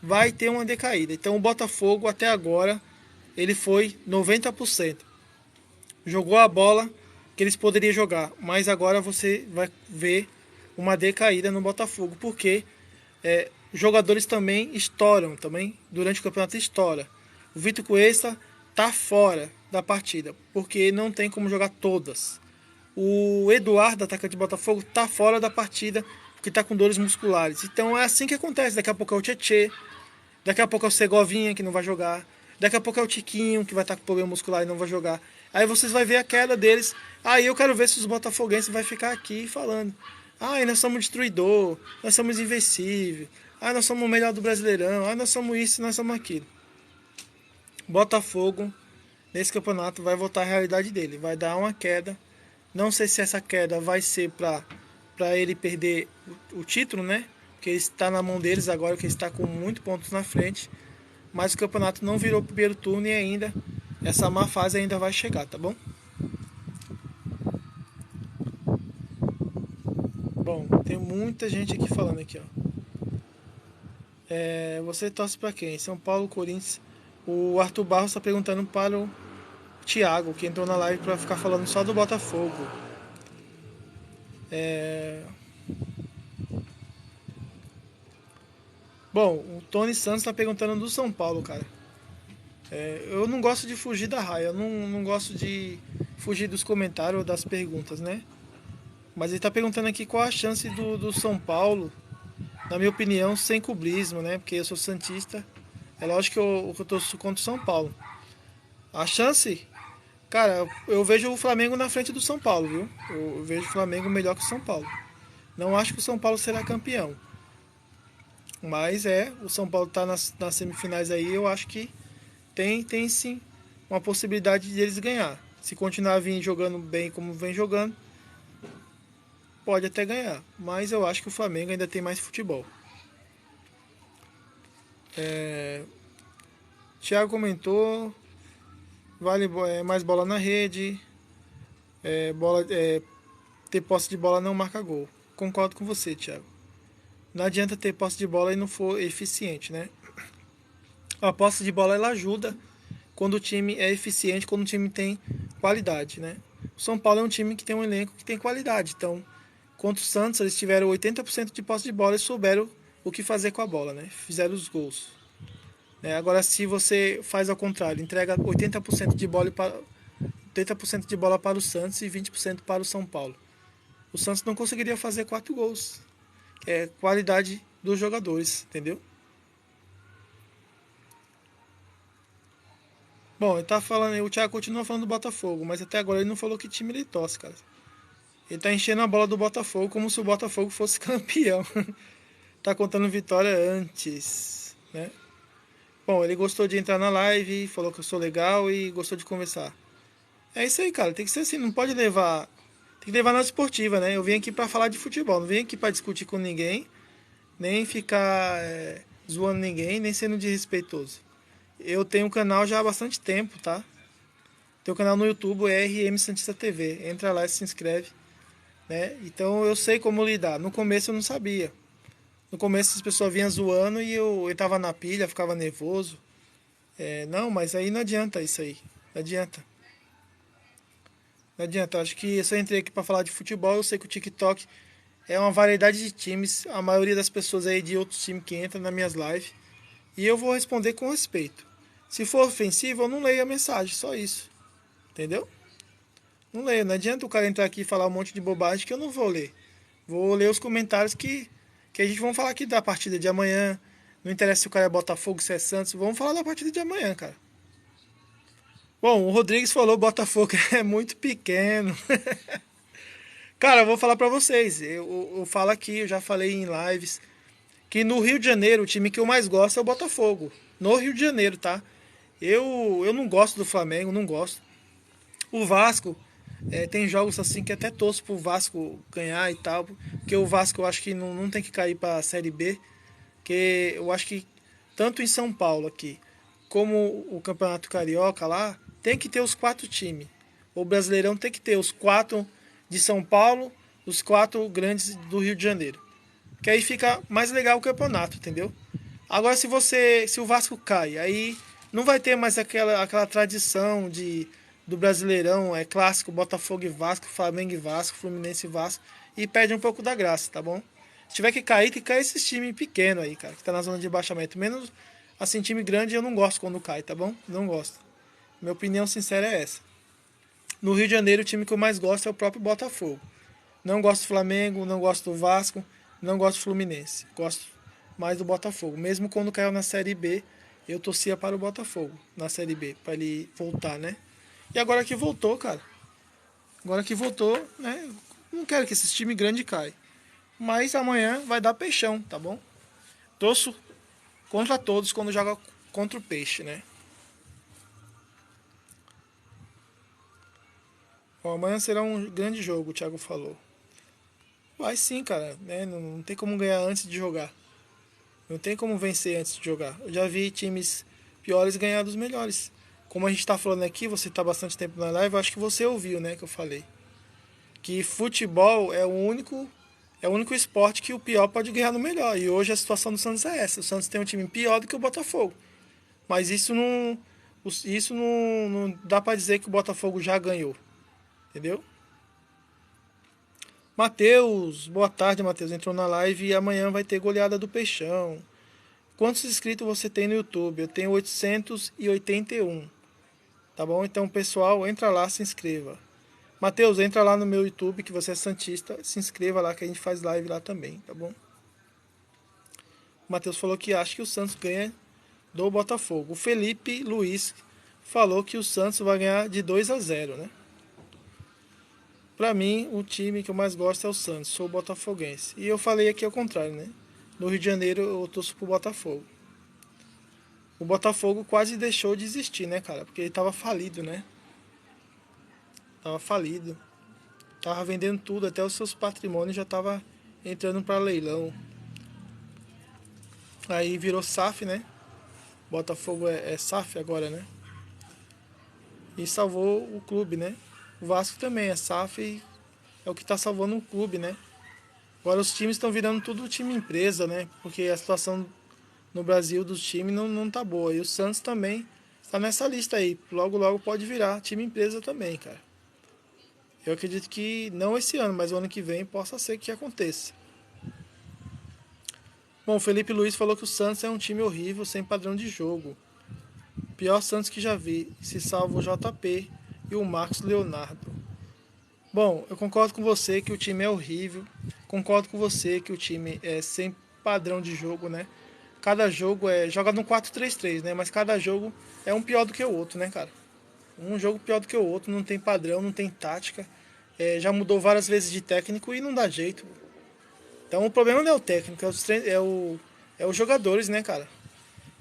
Vai ter uma decaída. Então o Botafogo até agora ele foi 90%. Jogou a bola que eles poderiam jogar, mas agora você vai ver uma decaída no Botafogo, porque jogadores também estouram, também durante o campeonato estoura. O Vitor Cuesta tá fora da partida, porque não tem como jogar todas. O Eduardo, atacante do Botafogo, tá fora da partida, porque tá com dores musculares. Então é assim que acontece. Daqui a pouco é o Tietê, daqui a pouco é o Segovinha, que não vai jogar, daqui a pouco é o Tiquinho, que vai estar com problema muscular e não vai jogar. Aí vocês vão ver a queda deles. Aí eu quero ver se os botafoguenses vão ficar aqui falando: nós somos destruidor, nós somos invencível, nós somos o melhor do Brasileirão, nós somos isso, nós somos aquilo. Botafogo, nesse campeonato, vai voltar à realidade dele, vai dar uma queda. Não sei se essa queda vai ser para ele perder o título, né? Porque está na mão deles agora, que está com muitos pontos na frente. Mas o campeonato não virou o primeiro turno e ainda essa má fase ainda vai chegar, tá bom? Bom, tem muita gente aqui falando aqui, ó. Você torce para quem? São Paulo, Corinthians. O Arthur Barros está perguntando para o Thiago, que entrou na live pra ficar falando só do Botafogo. Bom, o Tony Santos tá perguntando do São Paulo, cara. Eu não gosto de fugir da raia, eu não gosto de fugir dos comentários ou das perguntas, né? Mas ele tá perguntando aqui qual a chance do São Paulo, na minha opinião, sem clubismo, né? Porque eu sou santista. É lógico que eu torço contra o São Paulo. A chance, cara, eu vejo o Flamengo na frente do São Paulo, viu? Eu vejo o Flamengo melhor que o São Paulo. Não acho que o São Paulo será campeão. Mas o São Paulo tá nas semifinais aí, eu acho que tem sim uma possibilidade de eles ganhar. Se continuar vindo jogando bem como vem jogando, pode até ganhar. Mas eu acho que o Flamengo ainda tem mais futebol. Thiago comentou, vale mais bola na rede, ter posse de bola não marca gol. Concordo com você, Thiago. Não adianta ter posse de bola e não for eficiente, né? A posse de bola ela ajuda quando o time é eficiente, quando o time tem qualidade, né? O São Paulo é um time que tem um elenco que tem qualidade. Então, contra o Santos, eles tiveram 80% de posse de bola e souberam o que fazer com a bola, né? Fizeram os gols. Agora, se você faz ao contrário, entrega 80% de bola para o Santos e 20% para o São Paulo, o Santos não conseguiria fazer 4 gols. Que é qualidade dos jogadores, entendeu? Bom, ele tá falando, o Thiago continua falando do Botafogo, mas até agora ele não falou que time ele torce, cara. Ele tá enchendo a bola do Botafogo como se o Botafogo fosse campeão. Tá contando vitória antes, né? Bom, ele gostou de entrar na live, falou que eu sou legal e gostou de conversar. É isso aí, cara. Tem que ser assim, não pode levar. Tem que levar na esportiva, né? Eu vim aqui pra falar de futebol, não vim aqui pra discutir com ninguém, nem ficar zoando ninguém, nem sendo desrespeitoso. Eu tenho um canal já há bastante tempo, tá? Tem um canal no YouTube, é RM Santista TV. Entra lá e se inscreve, né? Então eu sei como lidar. No começo eu não sabia. No começo as pessoas vinham zoando e eu tava na pilha, ficava nervoso. Não, mas aí não adianta isso aí. Não adianta. Não adianta. Acho que se eu entrei aqui pra falar de futebol, eu sei que o TikTok é uma variedade de times. A maioria das pessoas aí de outros times que entram nas minhas lives. E eu vou responder com respeito. Se for ofensivo, eu não leio a mensagem, só isso. Entendeu? Não leio. Não adianta o cara entrar aqui e falar um monte de bobagem que eu não vou ler. Vou ler os comentários que a gente vai falar aqui da partida de amanhã. Não interessa se o cara é Botafogo, se é Santos. Vamos falar da partida de amanhã, cara. Bom, o Rodrigues falou Botafogo é muito pequeno. Cara, eu vou falar pra vocês. Eu falo aqui, eu já falei em lives, que no Rio de Janeiro o time que eu mais gosto é o Botafogo. No Rio de Janeiro, tá? Eu não gosto do Flamengo, não gosto. O Vasco, tem jogos assim que até torço pro Vasco ganhar e tal. Porque o Vasco eu acho que não tem que cair pra Série B. Porque eu acho que tanto em São Paulo aqui, como o Campeonato Carioca lá, tem que ter os 4 times. O Brasileirão tem que ter os 4 de São Paulo, os 4 grandes do Rio de Janeiro. Que aí fica mais legal o campeonato, entendeu? Agora se o Vasco cai, aí não vai ter mais aquela tradição do Brasileirão, clássico, Botafogo e Vasco, Flamengo e Vasco, Fluminense e Vasco, e perde um pouco da graça, tá bom? Se tiver que cair, tem que cair esses times pequenos aí, cara, que tá na zona de baixamento. Menos, assim, time grande eu não gosto quando cai, tá bom? Não gosto. Minha opinião sincera é essa. No Rio de Janeiro, o time que eu mais gosto é o próprio Botafogo. Não gosto do Flamengo, não gosto do Vasco, não gosto do Fluminense. Gosto mais do Botafogo. Mesmo quando caiu na Série B, eu torcia para o Botafogo na Série B, para ele voltar, né? E agora que voltou, cara. Agora que voltou, né? Não quero que esse time grande caia. Mas amanhã vai dar peixão, tá bom? Torço contra todos quando joga contra o peixe, né? Bom, amanhã será um grande jogo, o Thiago falou. Vai sim, cara, né? Não tem como ganhar antes de jogar. Não tem como vencer antes de jogar. Eu já vi times piores ganhar dos melhores. Como a gente tá falando aqui, você tá bastante tempo na live, eu acho que você ouviu, né, que eu falei. Que futebol é o único esporte que o pior pode ganhar no melhor. E hoje a situação do Santos é essa. O Santos tem um time pior do que o Botafogo. Mas isso Isso não dá pra dizer que o Botafogo já ganhou, entendeu? Matheus, boa tarde, Matheus. Entrou na live e amanhã vai ter goleada do Peixão. Quantos inscritos você tem no YouTube? Eu tenho 881. Tá bom? Então, pessoal, entra lá, se inscreva. Matheus, entra lá no meu YouTube, que você é santista, se inscreva lá que a gente faz live lá também, tá bom? O Matheus falou que acha que o Santos ganha do Botafogo. O Felipe Luiz falou que o Santos vai ganhar de 2-0, né? Pra mim, o time que eu mais gosto é o Santos, sou botafoguense. E eu falei aqui ao contrário, né? No Rio de Janeiro eu torço pro Botafogo. O Botafogo quase deixou de existir, né, cara? Porque ele tava falido, né? Tava falido. Tava vendendo tudo, até os seus patrimônios já tava entrando para leilão. Aí virou SAF, né? Botafogo é SAF agora, né? E salvou o clube, né? O Vasco também é SAF e é o que tá salvando o clube, né? Agora os times estão virando tudo time empresa, né? Porque a situação no Brasil dos times não tá boa. E o Santos também está nessa lista aí. Logo, logo pode virar time empresa também, cara. Eu acredito que não esse ano, mas o ano que vem possa ser que aconteça. Bom, o Felipe Luiz falou que o Santos é um time horrível, sem padrão de jogo. Pior Santos que já vi, se salva o JP e o Marcos Leonardo. Bom, eu concordo com você que o time é horrível. Concordo com você que o time é sem padrão de jogo, né? Cada jogo joga no 4-3-3, né? Mas cada jogo é um pior do que o outro, né, cara? Um jogo pior do que o outro, não tem padrão, não tem tática. Já mudou várias vezes de técnico e não dá jeito. Então o problema não é o técnico, é os jogadores, né, cara?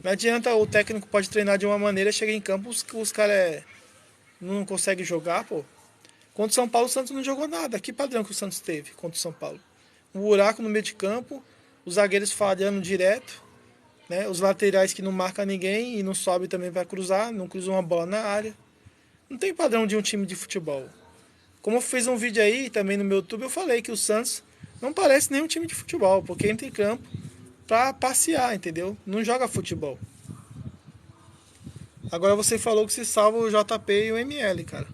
Não adianta, o técnico pode treinar de uma maneira, chega em campo, os caras não conseguem jogar, pô. Contra o São Paulo, o Santos não jogou nada. Que padrão que o Santos teve contra o São Paulo? Um buraco no meio de campo, os zagueiros falhando direto, né? Os laterais que não marcam ninguém e não sobe também para cruzar, não cruzam uma bola na área. Não tem padrão de um time de futebol. Como eu fiz um vídeo aí também no meu YouTube, eu falei que o Santos não parece nenhum time de futebol, porque entra em campo pra passear, entendeu? Não joga futebol. Agora você falou que se salva o JP e o ML, cara.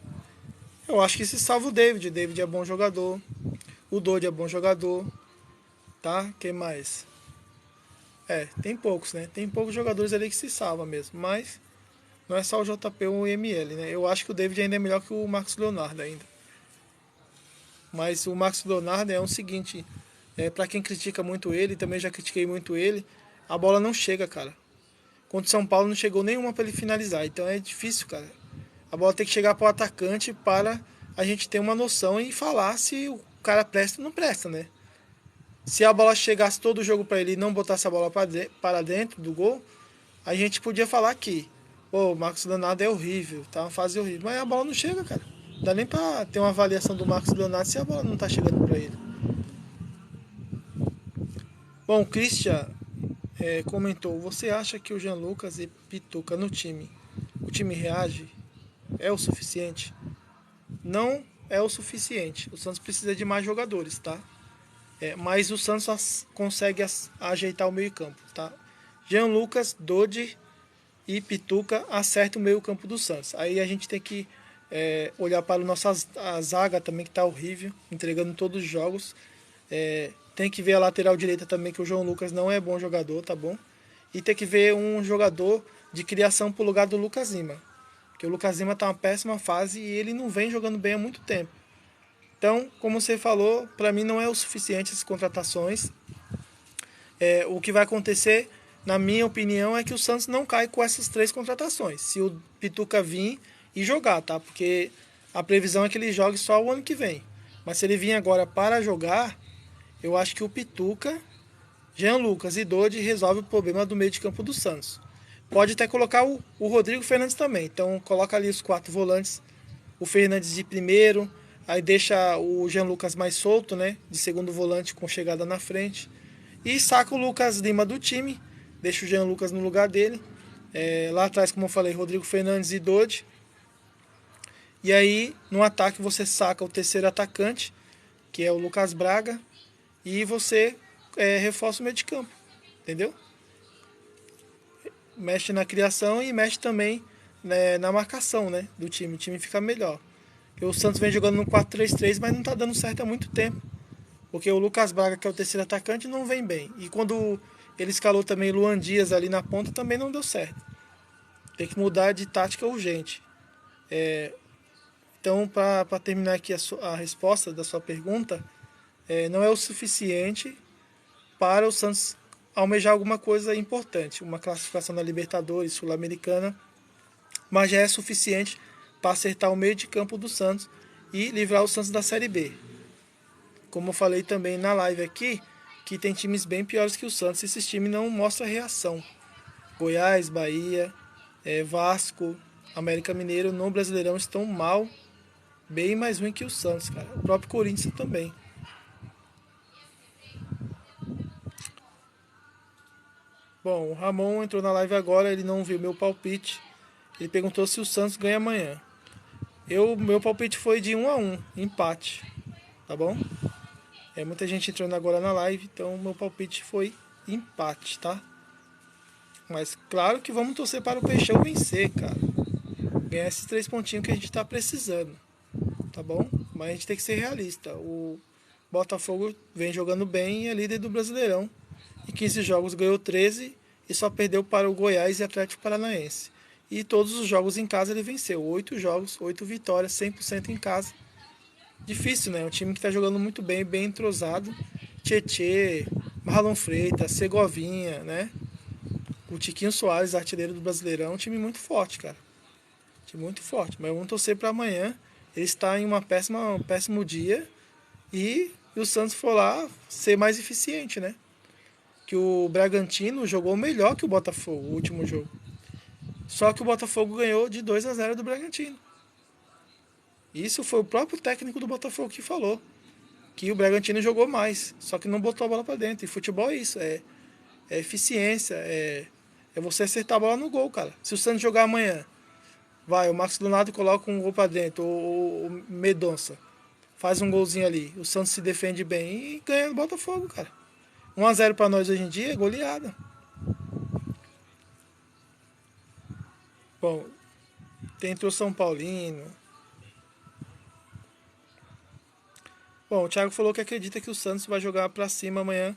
Eu acho que se salva o David. O David é bom jogador. O Dodge é bom jogador. Tá? Quem mais? Tem poucos, né? Tem poucos jogadores ali que se salva mesmo. Mas não é só o JP ou o ML, né? Eu acho que o David ainda é melhor que o Marcos Leonardo ainda. Mas o Marcos Leonardo é o seguinte, para quem critica muito ele, também já critiquei muito ele, a bola não chega, cara. Contra o São Paulo não chegou nenhuma para ele finalizar, então é difícil, cara. A bola tem que chegar para o atacante para a gente ter uma noção e falar se o cara presta ou não presta, né? Se a bola chegasse todo o jogo para ele e não botasse a bola para dentro do gol, a gente podia falar que o Marcos Leonardo é horrível, tá uma fase horrível. Mas a bola não chega, cara. Não dá nem pra ter uma avaliação do Marcos Leonardo se a bola não tá chegando pra ele. Bom, o Christian comentou: você acha que o Jean Lucas e Pituca no time, o time reage? É o suficiente? Não é o suficiente. O Santos precisa de mais jogadores, tá? Mas o Santos consegue ajeitar o meio-campo, tá? Jean Lucas, Dodi e Pituca acerta o meio-campo do Santos. Aí a gente tem que olhar para a zaga também, que está horrível, entregando todos os jogos. Tem que ver a lateral direita também, que o João Lucas não é bom jogador, tá bom? E tem que ver um jogador de criação pro lugar do Lucas Lima. Porque o Lucas Lima tá uma péssima fase e ele não vem jogando bem há muito tempo. Então, como você falou, para mim não é o suficiente essas contratações. O que vai acontecer, na minha opinião, é que o Santos não cai com essas três contratações. Se o Pituca vir e jogar, tá? Porque a previsão é que ele jogue só o ano que vem. Mas se ele vir agora para jogar, eu acho que o Pituca, Jean Lucas e Dodi resolve o problema do meio de campo do Santos. Pode até colocar o Rodrigo Fernandes também. Então coloca ali os quatro volantes. O Fernandes de primeiro, aí deixa o Jean Lucas mais solto, né? De segundo volante com chegada na frente. E saca o Lucas Lima do time. Deixa o Jean Lucas no lugar dele. Lá atrás, como eu falei, Rodrigo Fernandes e Dodi. E aí, no ataque, você saca o terceiro atacante, que é o Lucas Braga. E você reforça o meio de campo. Entendeu? Mexe na criação e mexe também né, na marcação, né, do time. O time fica melhor. Porque o Santos vem jogando no 4-3-3, mas não tá dando certo há muito tempo. Porque o Lucas Braga, que é o terceiro atacante, não vem bem. E quando ele escalou também Luan Dias ali na ponta, também não deu certo. Tem que mudar de tática urgente. Então, para terminar aqui a resposta da sua pergunta, não é o suficiente para o Santos almejar alguma coisa importante, uma classificação na Libertadores, Sul-Americana, mas já é suficiente para acertar o meio de campo do Santos e livrar o Santos da Série B. Como eu falei também na live aqui, que tem times bem piores que o Santos, esses times não mostram reação. Goiás, Bahia, Vasco, América Mineiro no Brasileirão estão mal, bem mais ruim que o Santos, cara. O próprio Corinthians também. Bom, o Ramon entrou na live agora, ele não viu meu palpite. Ele perguntou se o Santos ganha amanhã. Meu palpite foi de 1-1, empate, tá bom? Muita gente entrando agora na live, então meu palpite foi empate, tá? Mas claro que vamos torcer para o Peixão vencer, cara. Ganhar esses 3 pontinhos que a gente tá precisando, tá bom? Mas a gente tem que ser realista. O Botafogo vem jogando bem e é líder do Brasileirão. Em 15 jogos ganhou 13 e só perdeu para o Goiás e Atlético Paranaense. E todos os jogos em casa ele venceu. 8 jogos, 8 vitórias, 100% em casa. Difícil, né? Um time que está jogando muito bem, bem entrosado. Tietê, Marlon Freitas, Segovinha, né? O Tiquinho Soares, artilheiro do Brasileirão. Um time muito forte, cara. Um time muito forte. Mas vamos torcer para amanhã. Ele está em um péssimo dia. E o Santos for lá ser mais eficiente, né? Que o Bragantino jogou melhor que o Botafogo, o último jogo. Só que o Botafogo ganhou de 2-0 do Bragantino. Isso foi o próprio técnico do Botafogo que falou. Que o Bragantino jogou mais, só que não botou a bola para dentro. E futebol é isso, é eficiência, é você acertar a bola no gol, cara. Se o Santos jogar amanhã, o Marcos Leonardo coloca um gol para dentro, ou o Medonça faz um golzinho ali, o Santos se defende bem e ganha do Botafogo, cara. 1-0 para nós hoje em dia é goleada. Bom, tem o São Paulino. Bom, o Thiago falou que acredita que o Santos vai jogar para cima amanhã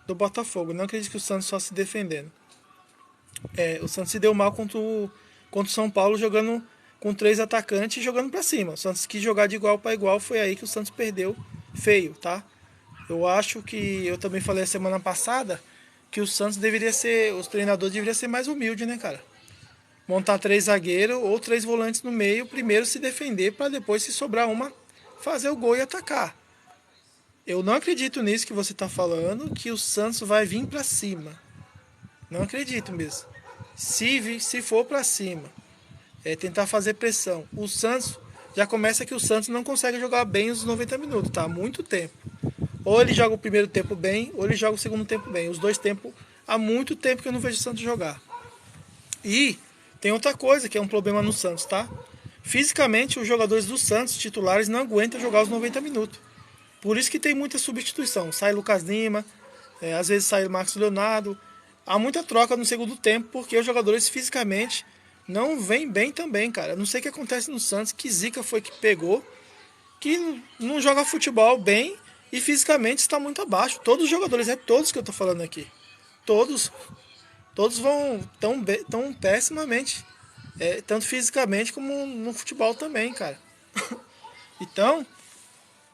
do Botafogo. Não acredito que o Santos só se defendendo. O Santos se deu mal contra o São Paulo jogando com 3 atacantes e jogando para cima. O Santos quis jogar de igual para igual, foi aí que o Santos perdeu feio, tá? Eu acho que eu também falei a semana passada que o Santos deveria ser, os treinadores deveriam ser mais humildes, né, cara? Montar 3 zagueiros ou 3 volantes no meio, primeiro se defender para depois, se sobrar uma, fazer o gol e atacar. Eu não acredito nisso que você está falando, que o Santos vai vir para cima. Não acredito mesmo. Se for para cima, tentar fazer pressão. O Santos já começa que o Santos não consegue jogar bem os 90 minutos, tá? Há muito tempo. Ou ele joga o primeiro tempo bem, ou ele joga o segundo tempo bem. Os dois tempos, há muito tempo que eu não vejo o Santos jogar. E tem outra coisa que é um problema no Santos, tá? Fisicamente, os jogadores do Santos, titulares, não aguentam jogar os 90 minutos. Por isso que tem muita substituição. Sai Lucas Lima, às vezes sai o Marcos Leonardo. Há muita troca no segundo tempo, porque os jogadores fisicamente não vêm bem também, cara. Não sei o que acontece no Santos, que zica foi que pegou, que não joga futebol bem e fisicamente está muito abaixo. Todos os jogadores, todos que eu tô falando aqui. Todos vão tão pessimamente, tanto fisicamente como no futebol também, cara. Então,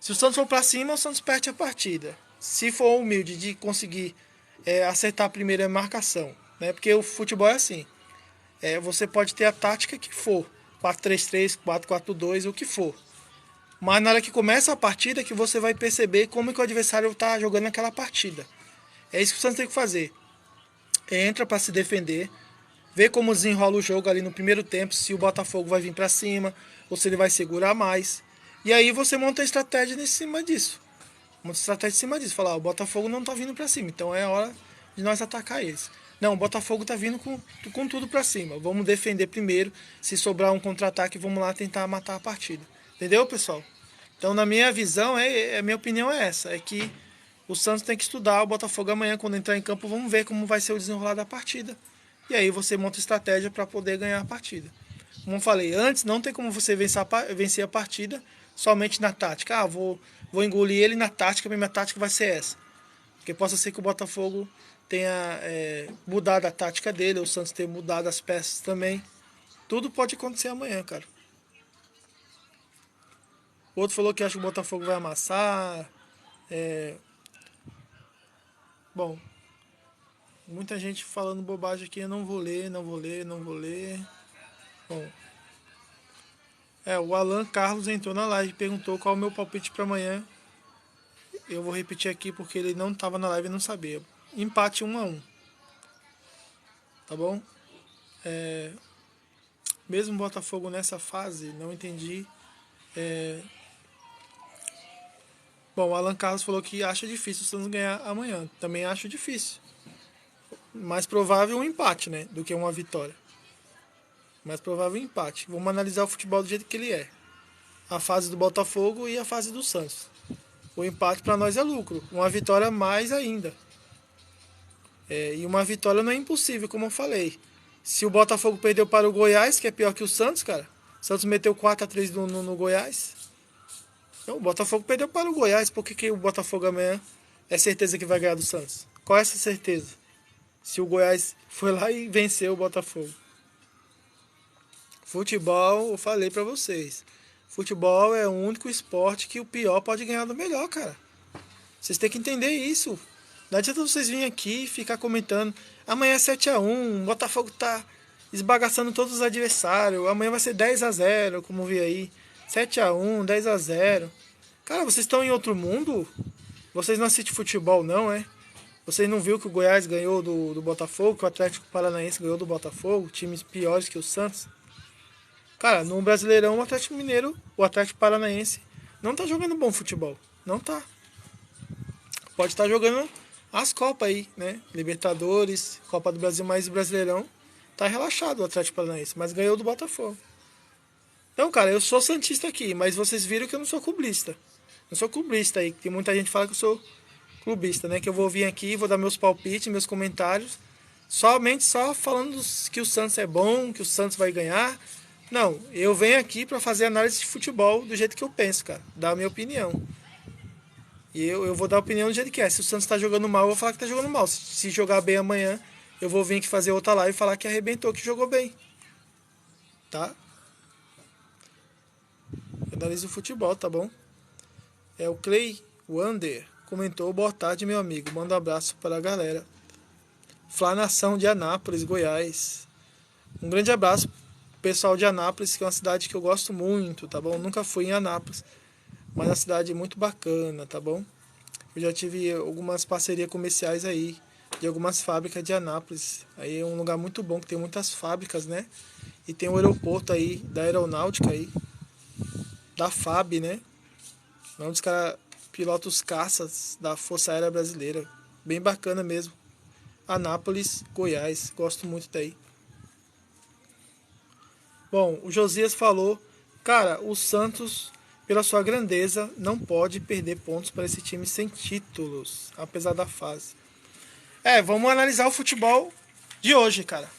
se o Santos for para cima, o Santos perde a partida. Se for humilde de conseguir acertar a primeira marcação, né? Porque o futebol é assim. Você pode ter a tática que for, 4-3-3, 4-4-2, o que for. Mas na hora que começa a partida que você vai perceber como que o adversário está jogando aquela partida. É isso que o Santos tem que fazer. Entra para se defender, vê como desenrola o jogo ali no primeiro tempo, se o Botafogo vai vir para cima, ou se ele vai segurar mais. E aí você monta a estratégia em cima disso. Monta a estratégia em cima disso. Falar, o Botafogo não tá vindo para cima, então é hora de nós atacar eles. Não, o Botafogo tá vindo com tudo para cima. Vamos defender primeiro. Se sobrar um contra-ataque, vamos lá tentar matar a partida. Entendeu, pessoal? Então, na minha visão, a minha opinião é essa. É que o Santos tem que estudar o Botafogo amanhã, quando entrar em campo, vamos ver como vai ser o desenrolar da partida. E aí você monta estratégia para poder ganhar a partida. Como eu falei, antes não tem como você vencer a partida somente na tática. Ah, vou engolir ele na tática, minha tática vai ser essa. Porque possa ser que o Botafogo tenha mudado a tática dele, ou o Santos tenha mudado as peças também. Tudo pode acontecer amanhã, cara. O outro falou que acha que o Botafogo vai amassar. É, bom, muita gente falando bobagem aqui, eu não vou ler, não vou ler, não vou ler. Bom, o Alan Carlos entrou na live e perguntou qual é o meu palpite para amanhã. Eu vou repetir aqui porque ele não estava na live e não sabia. Empate 1-1. Tá bom? Mesmo Botafogo nessa fase, não entendi. Bom, o Alan Carlos falou que acha difícil o Santos ganhar amanhã. Também acho difícil. Mais provável um empate, né? Do que uma vitória. Mais provável um empate. Vamos analisar o futebol do jeito que ele é. A fase do Botafogo e a fase do Santos. O empate para nós é lucro. Uma vitória mais ainda. E uma vitória não é impossível, como eu falei. Se o Botafogo perdeu para o Goiás, que é pior que o Santos, cara. O Santos meteu 4-3 no Goiás. Então, o Botafogo perdeu para o Goiás. Por que o Botafogo amanhã é certeza que vai ganhar do Santos? Qual é essa certeza? Se o Goiás foi lá e venceu o Botafogo. Futebol, eu falei pra vocês. Futebol é o único esporte que o pior pode ganhar do melhor, cara. Vocês têm que entender isso. Não adianta vocês virem aqui e ficar comentando. Amanhã é 7-1, o Botafogo tá esbagaçando todos os adversários. Amanhã vai ser 10-0, como vi aí. 7-1, 10-0. Cara, vocês estão em outro mundo? Vocês não assistem futebol, não, é? Vocês não viram que o Goiás ganhou do Botafogo, que o Atlético Paranaense ganhou do Botafogo, times piores que o Santos? Cara, no Brasileirão, o Atlético Mineiro, o Atlético Paranaense, não tá jogando bom futebol. Não tá. Pode estar jogando as Copas aí, né? Libertadores, Copa do Brasil, mais Brasileirão. Tá relaxado o Atlético Paranaense, mas ganhou do Botafogo. Então, cara, eu sou santista aqui, mas vocês viram que eu não sou clubista. Eu sou clubista aí, tem muita gente que fala que eu sou clubista, né? Que eu vou vir aqui, vou dar meus palpites, meus comentários, somente só falando que o Santos é bom, que o Santos vai ganhar. Não, eu venho aqui para fazer análise de futebol do jeito que eu penso, cara, dar a minha opinião. E eu vou dar a opinião do jeito que é. Se o Santos tá jogando mal, eu vou falar que tá jogando mal. Se jogar bem amanhã, eu vou vir aqui fazer outra live e falar que arrebentou, que jogou bem. Tá? Análise do futebol, tá bom? O Clay Wander comentou: boa tarde, meu amigo. Manda um abraço para a galera. Flá Nação de Anápolis, Goiás. Um grande abraço pro pessoal de Anápolis, que é uma cidade que eu gosto muito, tá bom? Nunca fui em Anápolis, mas é uma cidade muito bacana, tá bom? Eu já tive algumas parcerias comerciais aí, de algumas fábricas de Anápolis. Aí é um lugar muito bom, que tem muitas fábricas, né? E tem o aeroporto aí, da aeronáutica aí, da FAB, né? Onde os caras pilotam os caças da Força Aérea Brasileira. Bem bacana mesmo. Anápolis, Goiás. Gosto muito daí. Bom, o Josias falou: cara, o Santos, pela sua grandeza, não pode perder pontos para esse time sem títulos, apesar da fase. Vamos analisar o futebol de hoje, cara.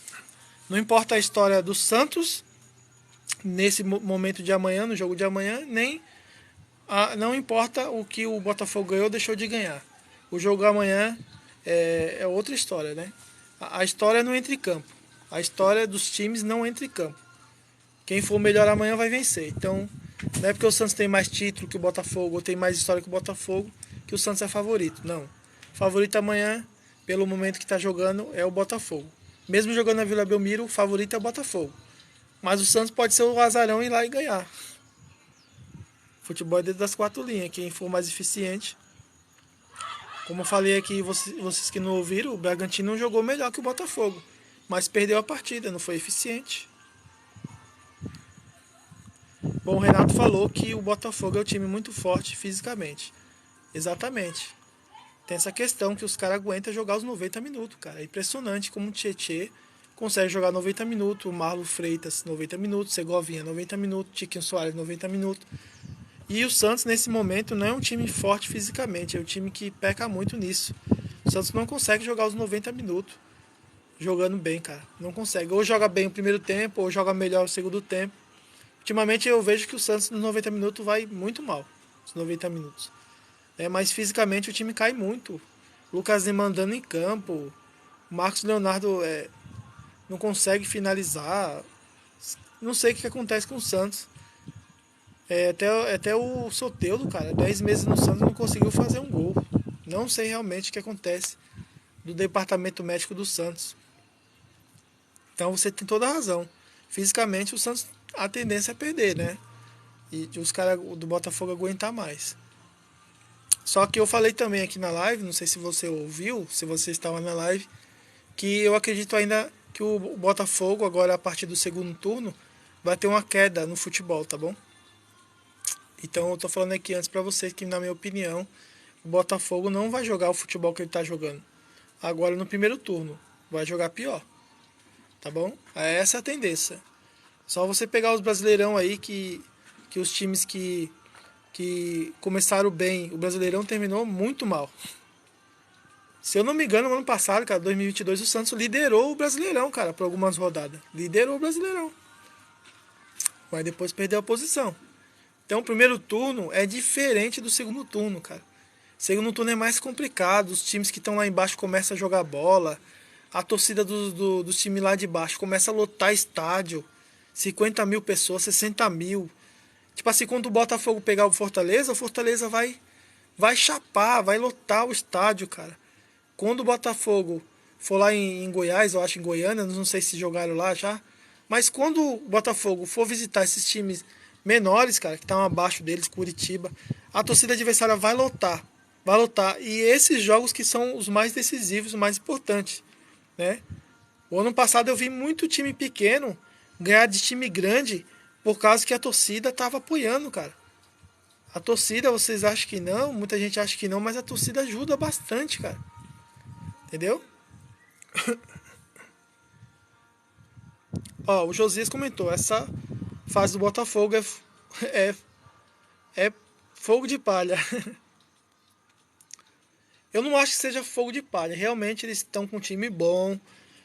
Não importa a história do Santos nesse momento de amanhã, no jogo de amanhã, nem não importa o que o Botafogo ganhou ou deixou de ganhar. O jogo amanhã é outra história, né? A história não entra em campo. A história dos times não entra em campo. Quem for melhor amanhã vai vencer. Então, não é porque o Santos tem mais título que o Botafogo ou tem mais história que o Botafogo que o Santos é favorito. Não. Favorito amanhã, pelo momento que está jogando, é o Botafogo. Mesmo jogando na Vila Belmiro, o favorito é o Botafogo. Mas o Santos pode ser o azarão ir lá e ganhar. Futebol é dentro das 4 linhas. Quem for mais eficiente. Como eu falei aqui, vocês que não ouviram, o Bragantino jogou melhor que o Botafogo. Mas perdeu a partida, não foi eficiente. Bom, o Renato falou que o Botafogo é um time muito forte fisicamente. Exatamente. Tem essa questão que os caras aguentam jogar os 90 minutos, cara. É impressionante como o Tietê consegue jogar 90 minutos, o Marlon Freitas 90 minutos, Segovinha 90 minutos, Tiquinho Soares 90 minutos. E o Santos, nesse momento, não é um time forte fisicamente, é um time que peca muito nisso. O Santos não consegue jogar os 90 minutos. jogando bem, cara. Não consegue. Ou joga bem o primeiro tempo, ou joga melhor o segundo tempo. Ultimamente eu vejo que o Santos nos 90 minutos vai muito mal. Os 90 minutos. Mas fisicamente o time cai muito. Lucas Lima andando em campo. Marcos Leonardo não consegue finalizar. Não sei o que acontece com o Santos. Até o Soteldo, cara, 10 meses no Santos não conseguiu fazer um gol. Não sei realmente o que acontece do departamento médico do Santos. Então você tem toda a razão. Fisicamente o Santos, a tendência é perder, né? E os caras do Botafogo aguentar mais. Só que eu falei também aqui na live, não sei se você ouviu, se você estava na live, que eu acredito ainda que o Botafogo, agora a partir do segundo turno, vai ter uma queda no futebol, tá bom? Então eu tô falando aqui antes pra vocês que, na minha opinião, o Botafogo não vai jogar o futebol que ele tá jogando. Agora no primeiro turno. Vai jogar pior. Tá bom? Essa é a tendência. Só você pegar os brasileirão aí que os times que começaram bem, o Brasileirão terminou muito mal. Se eu não me engano, no ano passado, cara, 2022, o Santos liderou o Brasileirão, cara, por algumas rodadas. Liderou o Brasileirão. Mas depois perdeu a posição. Então o primeiro turno é diferente do segundo turno, cara. O segundo turno é mais complicado. Os times que estão lá embaixo começam a jogar bola. A torcida dos times lá de baixo começa a lotar estádio. 50 mil pessoas, 60 mil. Tipo assim, quando o Botafogo pegar o Fortaleza vai chapar, vai lotar o estádio, cara. Quando o Botafogo for lá em Goiás, eu acho em Goiânia, não sei se jogaram lá já. Mas quando o Botafogo for visitar esses times menores, cara, que estão abaixo deles, Curitiba, a torcida adversária vai lotar. Vai lotar. E esses jogos que são os mais decisivos, os mais importantes, né? O ano passado eu vi muito time pequeno ganhar de time grande por causa que a torcida estava apoiando, cara. A torcida, vocês acham que não, muita gente acha que não, mas a torcida ajuda bastante, cara. Entendeu? Ó, o Josias comentou, essa fase do Botafogo é, é fogo de palha. Eu não acho que seja fogo de palha. Realmente eles estão com um time bom,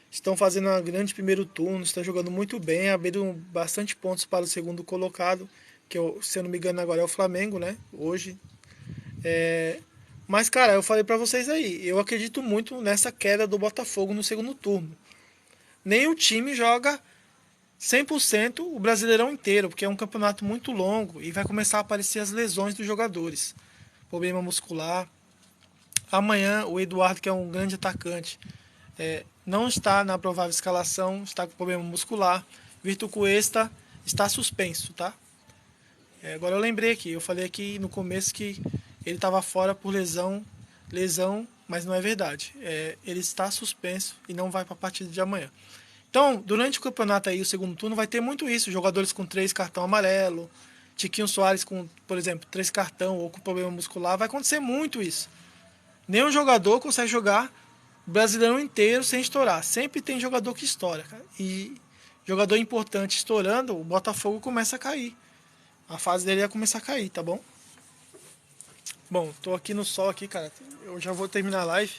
estão fazendo um grande primeiro turno, estão jogando muito bem, abrindo bastante pontos para o segundo colocado, que eu, se eu não me engano agora é o Flamengo, né? Hoje. Mas, cara, eu falei pra vocês aí, eu acredito muito nessa queda do Botafogo no segundo turno. Nem o time joga 100% o Brasileirão inteiro, porque é um campeonato muito longo e vai começar a aparecer as lesões dos jogadores. Problema muscular. Amanhã, o Eduardo, que é um grande atacante, não está na provável escalação, está com problema muscular. Vitor Cuesta está suspenso, tá? Agora eu lembrei aqui, eu falei aqui no começo que ele estava fora por lesão, mas não é verdade. Ele está suspenso e não vai para a partida de amanhã. Então, durante o campeonato aí, o segundo turno, vai ter muito isso. Jogadores com 3 cartão amarelo, Tiquinho Soares com, por exemplo, 3 cartão ou com problema muscular. Vai acontecer muito isso. Nenhum jogador consegue jogar o Brasileirão inteiro sem estourar. Sempre tem jogador que estoura, cara. E jogador importante estourando, o Botafogo começa a cair. A fase dele ia começar a cair, tá bom? Bom, tô aqui no sol aqui, cara. Eu já vou terminar a live.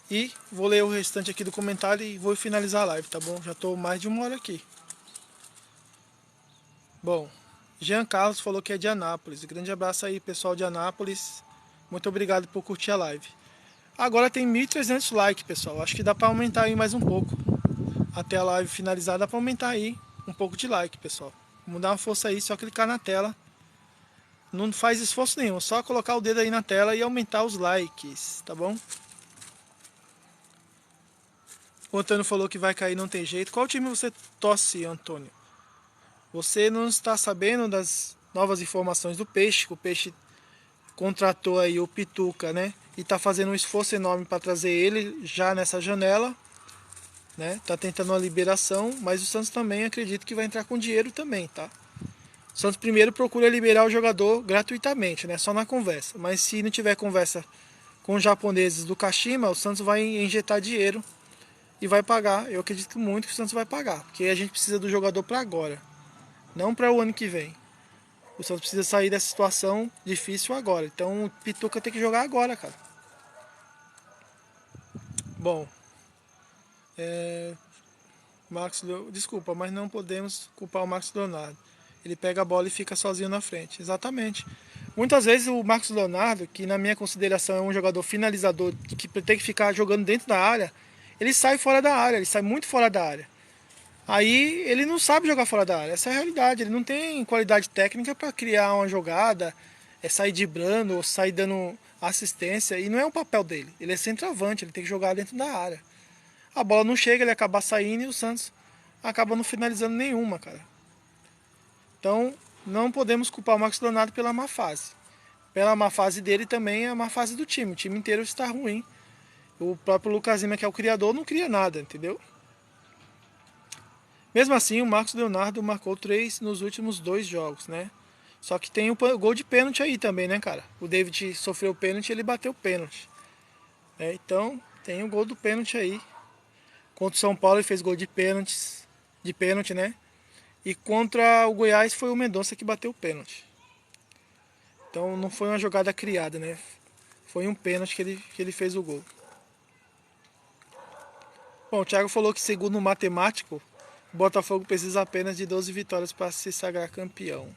E vou ler o restante aqui do comentário e vou finalizar a live, tá bom? Já tô mais de 1 hora aqui. Bom, Jean Carlos falou que é de Anápolis. Grande abraço aí, pessoal de Anápolis. Muito obrigado por curtir a live. Agora tem 1.300 likes, pessoal. Acho que dá pra aumentar aí mais um pouco. Até a live finalizar, dá pra aumentar aí um pouco de like, pessoal. Vamos dar uma força aí, só clicar na tela. Não faz esforço nenhum, só colocar o dedo aí na tela e aumentar os likes, tá bom? O Antônio falou que vai cair, não tem jeito. Qual time você torce, Antônio? Você não está sabendo das novas informações do Peixe, que o Peixe contratou aí o Pituca, né? E tá fazendo um esforço enorme para trazer ele já nessa janela, né? Tá tentando uma liberação, mas o Santos também acredito que vai entrar com dinheiro também, tá? O Santos primeiro procura liberar o jogador gratuitamente, né? Só na conversa. Mas se não tiver conversa com os japoneses do Kashima, o Santos vai injetar dinheiro e vai pagar. Eu acredito muito que o Santos vai pagar, porque a gente precisa do jogador para agora, não para o ano que vem. O Santos precisa sair dessa situação difícil agora. Então o Pituca tem que jogar agora, cara. Bom, Desculpa, mas não podemos culpar o Marcos Leonardo. Ele pega a bola e fica sozinho na frente. Exatamente. Muitas vezes o Marcos Leonardo, que na minha consideração é um jogador finalizador, que tem que ficar jogando dentro da área, ele sai fora da área, ele sai muito fora da área. Aí ele não sabe jogar fora da área, essa é a realidade. Ele não tem qualidade técnica para criar uma jogada, sair driblando ou sair dando assistência, e não é o papel dele. Ele é centroavante, ele tem que jogar dentro da área. A bola não chega, ele acaba saindo e o Santos acaba não finalizando nenhuma, cara. Então, não podemos culpar o Marcos Leonardo pela má fase. Pela má fase dele também é a má fase do time. O time inteiro está ruim. O próprio Lucas Lima, que é o criador, não cria nada, entendeu? Mesmo assim, o Marcos Leonardo marcou 3 nos últimos 2 jogos, né? Só que tem o gol de pênalti aí também, né, cara? O David sofreu o pênalti e ele bateu o pênalti. Então, tem o gol do pênalti aí. Contra o São Paulo ele fez gol de pênalti, né? E contra o Goiás foi o Mendonça que bateu o pênalti. Então não foi uma jogada criada, né? Foi um pênalti que ele fez o gol. Bom, o Thiago falou que segundo o matemático, o Botafogo precisa apenas de 12 vitórias para se sagrar campeão.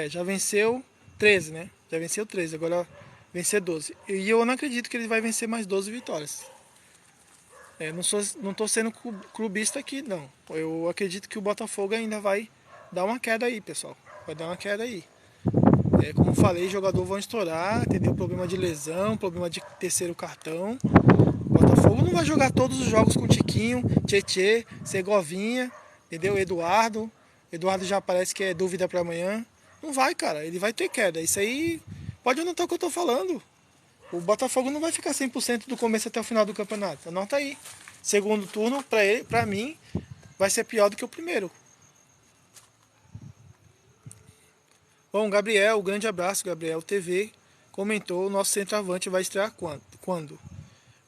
Já venceu 13, né? Já venceu 13, agora vencer 12. E eu não acredito que ele vai vencer mais 12 vitórias. Não tô sendo clubista aqui, não. Eu acredito que o Botafogo ainda vai dar uma queda aí, pessoal. Vai dar uma queda aí. Como falei, jogadores vão estourar, entendeu? Problema de lesão, problema de terceiro cartão. O Botafogo não vai jogar todos os jogos com Tiquinho, Tietê, Segovinha, entendeu? Eduardo já parece que é dúvida para amanhã. Não vai, cara. Ele vai ter queda. Isso aí pode anotar o que eu tô falando. O Botafogo não vai ficar 100% do começo até o final do campeonato. Anota aí. Segundo turno, pra mim, vai ser pior do que o primeiro. Bom, Gabriel, um grande abraço, Gabriel TV. Comentou, o nosso centroavante vai estrear quando?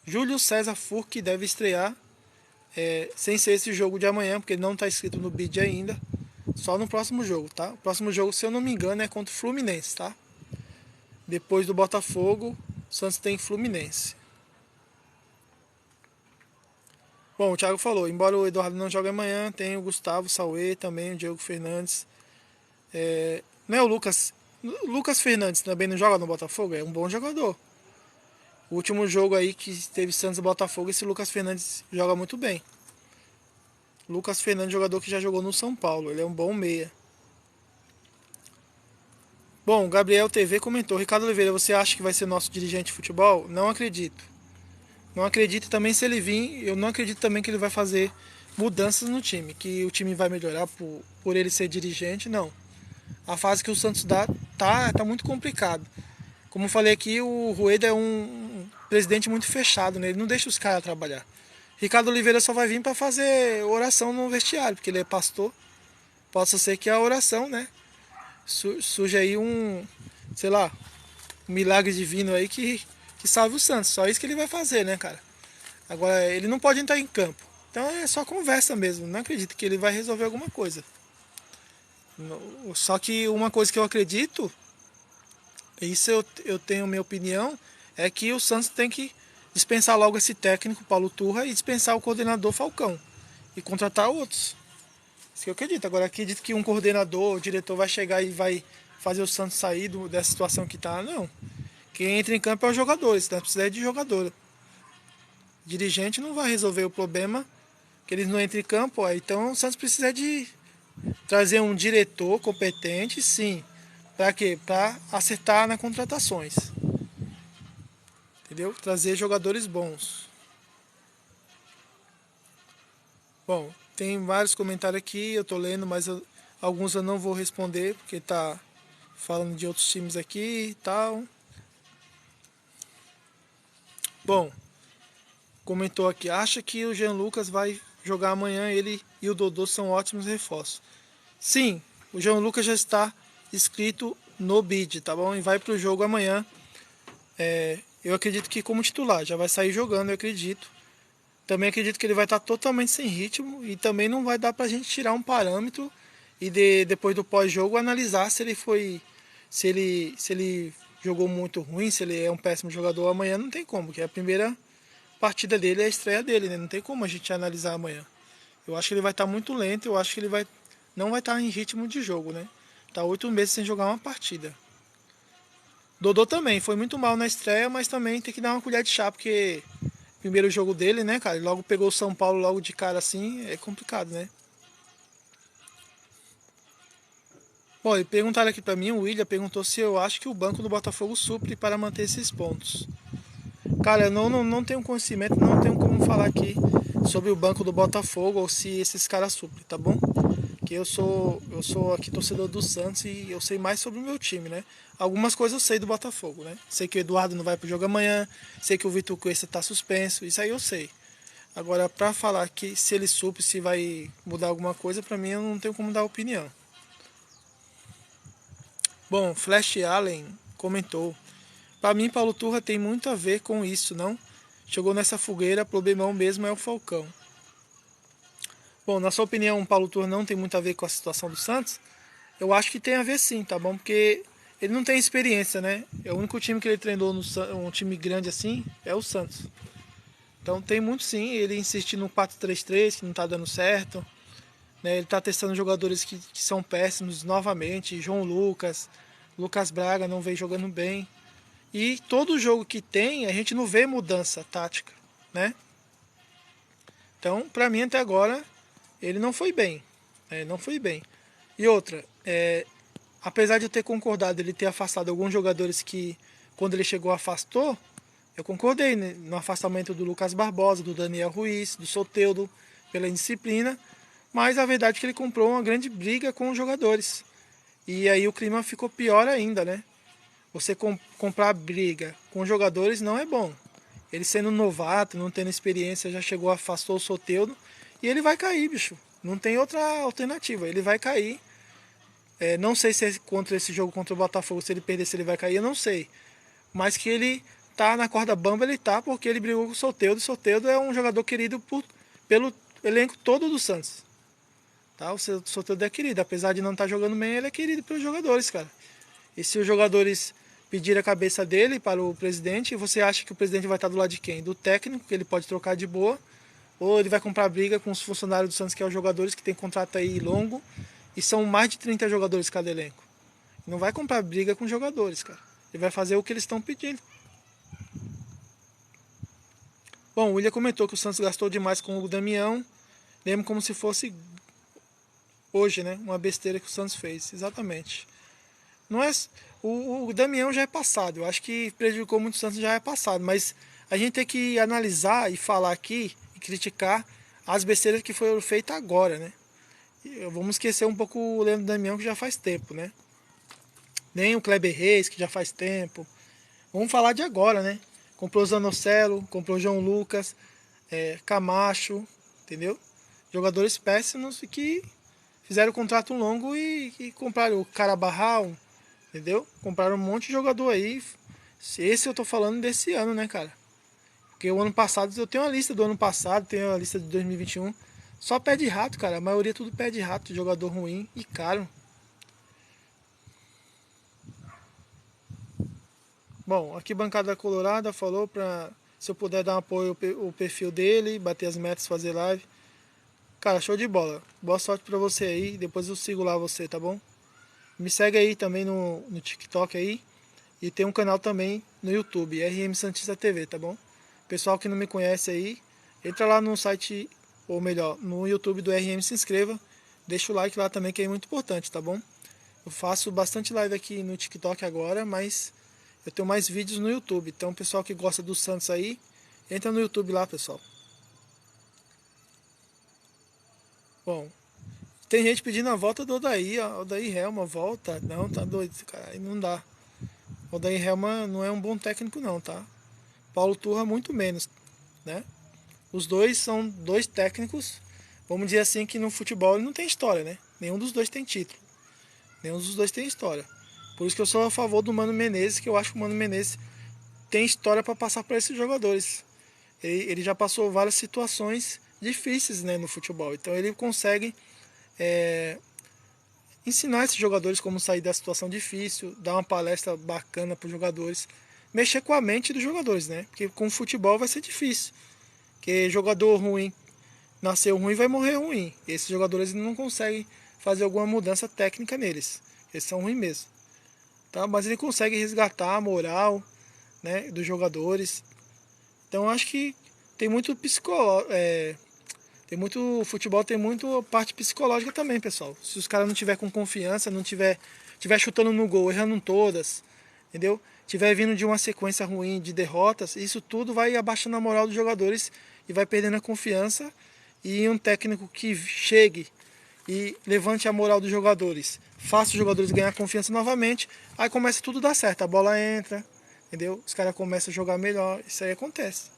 Júlio César Furque deve estrear, sem ser esse jogo de amanhã, porque ele não está inscrito no bid ainda. Só no próximo jogo, tá? O próximo jogo, se eu não me engano, é contra o Fluminense, tá? Depois do Botafogo, o Santos tem Fluminense. Bom, o Thiago falou, embora o Eduardo não jogue amanhã, tem o Gustavo Sauê, também o Diego Fernandes. Não é o Lucas Fernandes também não joga no Botafogo? É um bom jogador. O último jogo aí que teve Santos e Botafogo, esse Lucas Fernandes joga muito bem. Lucas Fernandes, jogador que já jogou no São Paulo, ele é um bom meia. Bom, o Gabriel TV comentou, Ricardo Oliveira, você acha que vai ser nosso dirigente de futebol? Não acredito. Não acredito também se ele vir, eu não acredito também que ele vai fazer mudanças no time, que o time vai melhorar por ele ser dirigente, não. A fase que o Santos tá muito complicado. Como eu falei aqui, o Rueda é um presidente muito fechado, né? Ele não deixa os caras trabalhar. Ricardo Oliveira só vai vir para fazer oração no vestiário, porque ele é pastor. Possa ser que a oração, né? Surge aí sei lá, um milagre divino aí que salve o Santos. Só isso que ele vai fazer, né, cara? Agora, ele não pode entrar em campo. Então é só conversa mesmo. Não acredito que ele vai resolver alguma coisa. Só que uma coisa que eu acredito, isso eu tenho minha opinião, é que o Santos tem que dispensar logo esse técnico, Paulo Turra, e dispensar o coordenador Falcão. E contratar outros. Isso que eu acredito. Agora, acredito que um coordenador, o diretor vai chegar e vai fazer o Santos sair dessa situação que tá. Não. Quem entra em campo é os jogadores. Nós precisamos de jogador. Dirigente não vai resolver o problema, que eles não entram em campo. Então o Santos precisa de trazer um diretor competente, sim. Para quê? Para acertar nas contratações. Entendeu? Trazer jogadores bons. Bom, tem vários comentários aqui, eu tô lendo, mas alguns eu não vou responder, porque tá falando de outros times aqui e tal. Bom, comentou aqui, acha que o Jean Lucas vai jogar amanhã, ele e o Dodô são ótimos reforços. Sim, o Jean Lucas já está inscrito no bid, tá bom? E vai pro jogo amanhã. Eu acredito que como titular, já vai sair jogando, eu acredito. Também acredito que ele vai estar totalmente sem ritmo e também não vai dar pra gente tirar um parâmetro e depois do pós-jogo analisar se ele jogou muito ruim, se ele é um péssimo jogador amanhã, não tem como, que é a primeira partida dele é a estreia dele, né? Não tem como a gente analisar amanhã. Eu acho que ele vai estar muito lento, eu acho que ele não vai estar em ritmo de jogo, né? Tá 8 meses sem jogar uma partida. Dodô também, foi muito mal na estreia, mas também tem que dar uma colher de chá, porque primeiro jogo dele, né, cara? Ele logo pegou o São Paulo logo de cara assim, é complicado, né? Bom, e perguntaram aqui pra mim, o William perguntou se eu acho que o banco do Botafogo supre para manter esses pontos. Cara, eu não tenho conhecimento, não tenho como falar aqui sobre o banco do Botafogo ou se esses caras suprem, tá bom? Que eu sou aqui torcedor do Santos e eu sei mais sobre o meu time, né? Algumas coisas eu sei do Botafogo, né? Sei que o Eduardo não vai pro jogo amanhã, sei que o Vitor Cuesta tá suspenso, isso aí eu sei. Agora, pra falar que se ele supre, se vai mudar alguma coisa, pra mim eu não tenho como dar opinião. Bom, Flash Allen comentou: pra mim, Paulo Turra tem muito a ver com isso, não? Chegou nessa fogueira, problemão mesmo é o Falcão. Bom, na sua opinião, o Paulo Turra não tem muito a ver com a situação do Santos? Eu acho que tem a ver sim, tá bom? Porque ele não tem experiência, né? É o único time que ele treinou, um time grande assim, é o Santos. Então tem muito sim, ele insiste no 4-3-3, que não tá dando certo. Né? Ele tá testando jogadores que são péssimos novamente. João Lucas, Lucas Braga não vem jogando bem. E todo jogo que tem, a gente não vê mudança tática, né? Então, pra mim até agora, ele não foi bem. Não foi bem. E outra, apesar de eu ter concordado ele ter afastado alguns jogadores que, quando ele chegou, afastou, eu concordei, né, no afastamento do Lucas Barbosa, do Daniel Ruiz, do Soteldo, pela indisciplina, mas a verdade é que ele comprou uma grande briga com os jogadores. E aí o clima ficou pior ainda, né? Você comprar briga com jogadores não é bom. Ele sendo novato, não tendo experiência, já chegou, afastou o Soteldo e ele vai cair, bicho. Não tem outra alternativa. Ele vai cair. Não sei se é contra esse jogo contra o Botafogo, se ele perder, se ele vai cair, eu não sei. Mas que ele tá na corda bamba, ele tá, porque ele brigou com o Soteldo. O Soteldo é um jogador querido pelo elenco todo do Santos. Tá? O Soteldo é querido, apesar de não estar jogando bem, ele é querido pelos jogadores, cara. E se os jogadores pedirem a cabeça dele para o presidente, você acha que o presidente vai estar do lado de quem? Do técnico, que ele pode trocar de boa, ou ele vai comprar briga com os funcionários do Santos, que são os jogadores que tem contrato aí longo, e são mais de 30 jogadores cada elenco. Não vai comprar briga com jogadores, cara. Ele vai fazer o que eles estão pedindo. Bom, o William comentou que o Santos gastou demais com o Damião. Lembro como se fosse hoje, né? Uma besteira que o Santos fez. Exatamente. Não é, o Damião já é passado. Eu acho que prejudicou muito o Santos, já é passado. Mas a gente tem que analisar e falar aqui e criticar as besteiras que foram feitas agora, né? Vamos esquecer um pouco o Leandro Damião, que já faz tempo, né? Nem o Kleber Reis, que já faz tempo. Vamos falar de agora, né? Comprou o Zanocelo, comprou o João Lucas, Camacho, entendeu? Jogadores péssimos que fizeram contrato longo e compraram o Carabarral, entendeu? Compraram um monte de jogador aí. Esse eu tô falando desse ano, né, cara? Porque o ano passado, eu tenho uma lista do ano passado, tenho a lista de 2021. Só pé de rato, cara. A maioria tudo pé de rato, jogador ruim e caro. Bom, aqui Bancada Colorada falou pra se eu puder dar um apoio ao perfil dele, bater as metas, fazer live. Cara, show de bola. Boa sorte pra você aí. Depois eu sigo lá você, tá bom? Me segue aí também no TikTok aí. E tem um canal também no YouTube, RM Santista TV, tá bom? Pessoal que não me conhece aí, entra lá no site, ou melhor, no YouTube do RM, se inscreva. Deixa o like lá também, que é muito importante, tá bom? Eu faço bastante live aqui no TikTok agora, mas eu tenho mais vídeos no YouTube. Então, pessoal que gosta do Santos aí, entra no YouTube lá, pessoal. Bom, tem gente pedindo a volta do Odair, ó. Odair Helma, volta. Não, tá doido, cara, aí não dá. Odair Helma não é um bom técnico não, tá? Paulo Turra muito menos, né? Os dois são dois técnicos, vamos dizer assim, que no futebol não tem história, né? Nenhum dos dois tem título. Nenhum dos dois tem história. Por isso que eu sou a favor do Mano Menezes, que eu acho que o Mano Menezes tem história para passar para esses jogadores. Ele já passou várias situações difíceis, né, no futebol. Então ele consegue ensinar esses jogadores como sair da situação difícil, dar uma palestra bacana para os jogadores, mexer com a mente dos jogadores, né? Porque com o futebol vai ser difícil. Porque jogador ruim, nasceu ruim, vai morrer ruim. Esses jogadores não conseguem fazer alguma mudança técnica neles. Eles são ruins mesmo. Tá? Mas ele consegue resgatar a moral, né, dos jogadores. Então acho que tem muito tem muito futebol, tem muito parte psicológica também, pessoal. Se os caras não tiver com confiança, não tiver chutando no gol, errando todas, entendeu? Tiver vindo de uma sequência ruim de derrotas, isso tudo vai abaixando a moral dos jogadores e vai perdendo a confiança. E um técnico que chegue e levante a moral dos jogadores, faça os jogadores ganhar confiança novamente, aí começa tudo a dar certo, a bola entra, entendeu? Os caras começam a jogar melhor, isso aí acontece.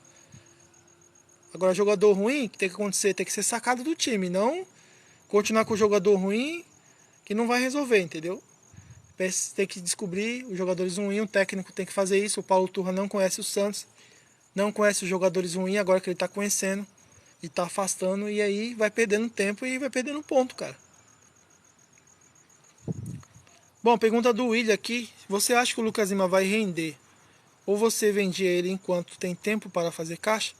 Agora, jogador ruim, que tem que acontecer, tem que ser sacado do time, não continuar com o jogador ruim que não vai resolver, entendeu? Tem que descobrir os jogadores ruins, o técnico tem que fazer isso. O Paulo Turra não conhece o Santos, não conhece os jogadores ruins, agora que ele está conhecendo e está afastando, e aí vai perdendo tempo e vai perdendo ponto, cara. Bom, pergunta do William aqui: você acha que o Lucas Lima vai render ou você vendia ele enquanto tem tempo para fazer caixa?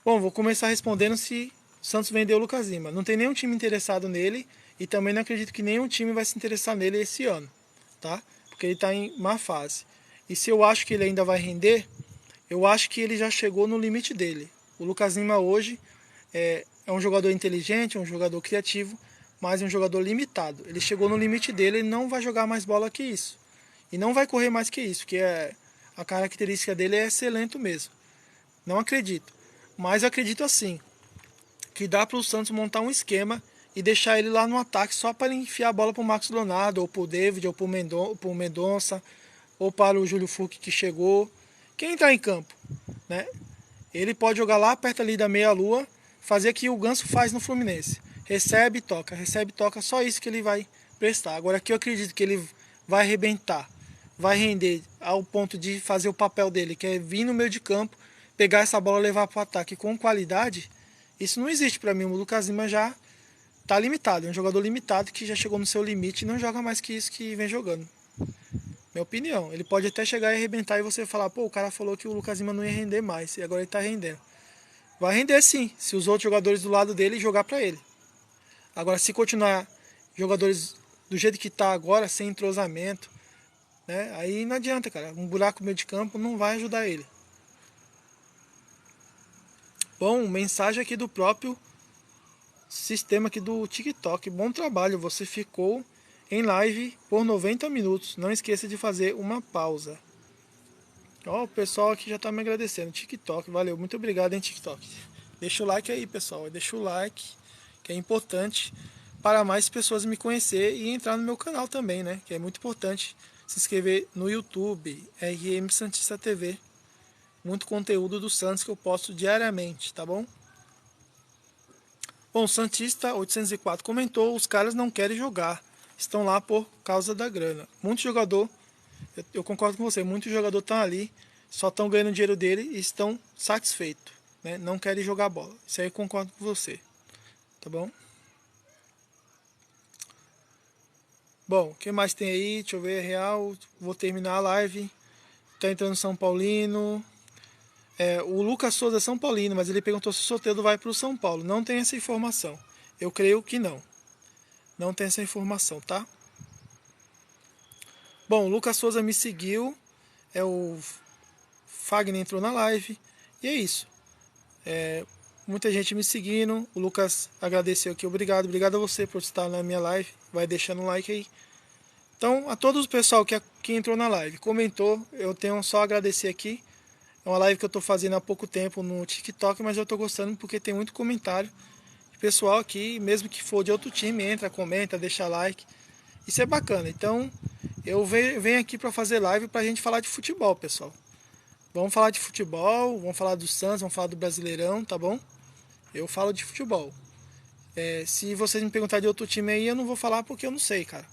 Bom, vou começar respondendo se o Santos vendeu o Lucas Lima. Não tem nenhum time interessado nele e também não acredito que nenhum time vai se interessar nele esse ano, tá? Porque ele está em má fase. E se eu acho que ele ainda vai render, eu acho que ele já chegou no limite dele. O Lucas Lima hoje é um jogador inteligente, é um jogador criativo, mas é um jogador limitado. Ele chegou no limite dele, ele não vai jogar mais bola que isso. E não vai correr mais que isso, que a característica dele é ser lento mesmo. Não acredito. Mas eu acredito assim, que dá para o Santos montar um esquema e deixar ele lá no ataque só para ele enfiar a bola para o Marcos Leonardo, ou para o David, ou para o Mendonça, ou para o Júlio Furque que chegou. Quem está em campo, né? Ele pode jogar lá perto ali da meia-lua, fazer o que o Ganso faz no Fluminense. Recebe e toca, só isso que ele vai prestar. Agora aqui eu acredito que ele vai arrebentar, vai render ao ponto de fazer o papel dele, que é vir no meio de campo, pegar essa bola e levar para o ataque com qualidade. Isso não existe para mim. O Lucas Lima já está limitado, é um jogador limitado que já chegou no seu limite e não joga mais que isso que vem jogando. Minha opinião, ele pode até chegar e arrebentar e você falar: pô, o cara falou que o Lucas Lima não ia render mais e agora ele está rendendo. Vai render sim, se os outros jogadores do lado dele jogar para ele. Agora, se continuar jogadores do jeito que está agora, sem entrosamento, né, aí não adianta, cara. Um buraco no meio de campo não vai ajudar ele. Bom, mensagem aqui do próprio sistema aqui do TikTok. Bom trabalho, você ficou em live por 90 minutos. Não esqueça de fazer uma pausa. Ó, o pessoal aqui já tá me agradecendo. TikTok, valeu. Muito obrigado, hein, TikTok. Deixa o like aí, pessoal. Deixa o like, que é importante para mais pessoas me conhecer e entrar no meu canal também, né? Que é muito importante se inscrever no YouTube, RM Santista TV. Muito conteúdo do Santos que eu posto diariamente, tá bom? Bom, o Santista 804 comentou: os caras não querem jogar, estão lá por causa da grana. Muito jogador, eu concordo com você, muitos jogadores estão ali, só estão ganhando dinheiro dele e estão satisfeitos, né? Não querem jogar bola. Isso aí eu concordo com você, tá bom? Bom, o que mais tem aí? Deixa eu ver, real. Vou terminar a live. Tá entrando São Paulino. O Lucas Souza é São Paulino, mas ele perguntou se o Soteldo vai para o São Paulo. Não tem essa informação. Eu creio que não. Não tem essa informação, tá? Bom, o Lucas Souza me seguiu. O Fagner entrou na live. E é isso. Muita gente me seguindo. O Lucas agradeceu aqui. Obrigado. Obrigado a você por estar na minha live. Vai deixando um like aí. Então, a todos o pessoal que entrou na live, comentou, eu tenho só a agradecer aqui. É uma live que eu estou fazendo há pouco tempo no TikTok, mas eu estou gostando porque tem muito comentário. O pessoal aqui, mesmo que for de outro time, entra, comenta, deixa like. Isso é bacana. Então, eu venho aqui para fazer live para a gente falar de futebol, pessoal. Vamos falar de futebol, vamos falar do Santos, vamos falar do Brasileirão, tá bom? Eu falo de futebol. Se vocês me perguntarem de outro time aí, eu não vou falar porque eu não sei, cara.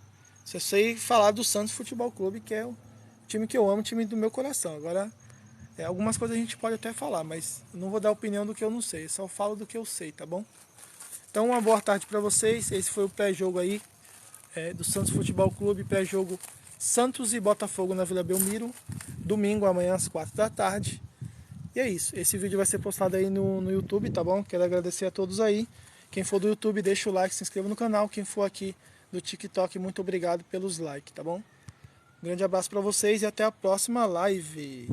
Só sei falar do Santos Futebol Clube, que é o time que eu amo, o time do meu coração. Agora, algumas coisas a gente pode até falar, mas não vou dar opinião do que eu não sei. Eu só falo do que eu sei, tá bom? Então, uma boa tarde para vocês. Esse foi o pré-jogo aí do Santos Futebol Clube. Pré-jogo Santos e Botafogo na Vila Belmiro. Domingo, amanhã às 4 da tarde. E é isso, esse vídeo vai ser postado aí no YouTube, tá bom? Quero agradecer a todos aí. Quem for do YouTube, deixa o like, se inscreva no canal. Quem for aqui do TikTok, muito obrigado pelos likes, tá bom? Um grande abraço pra vocês e até a próxima live.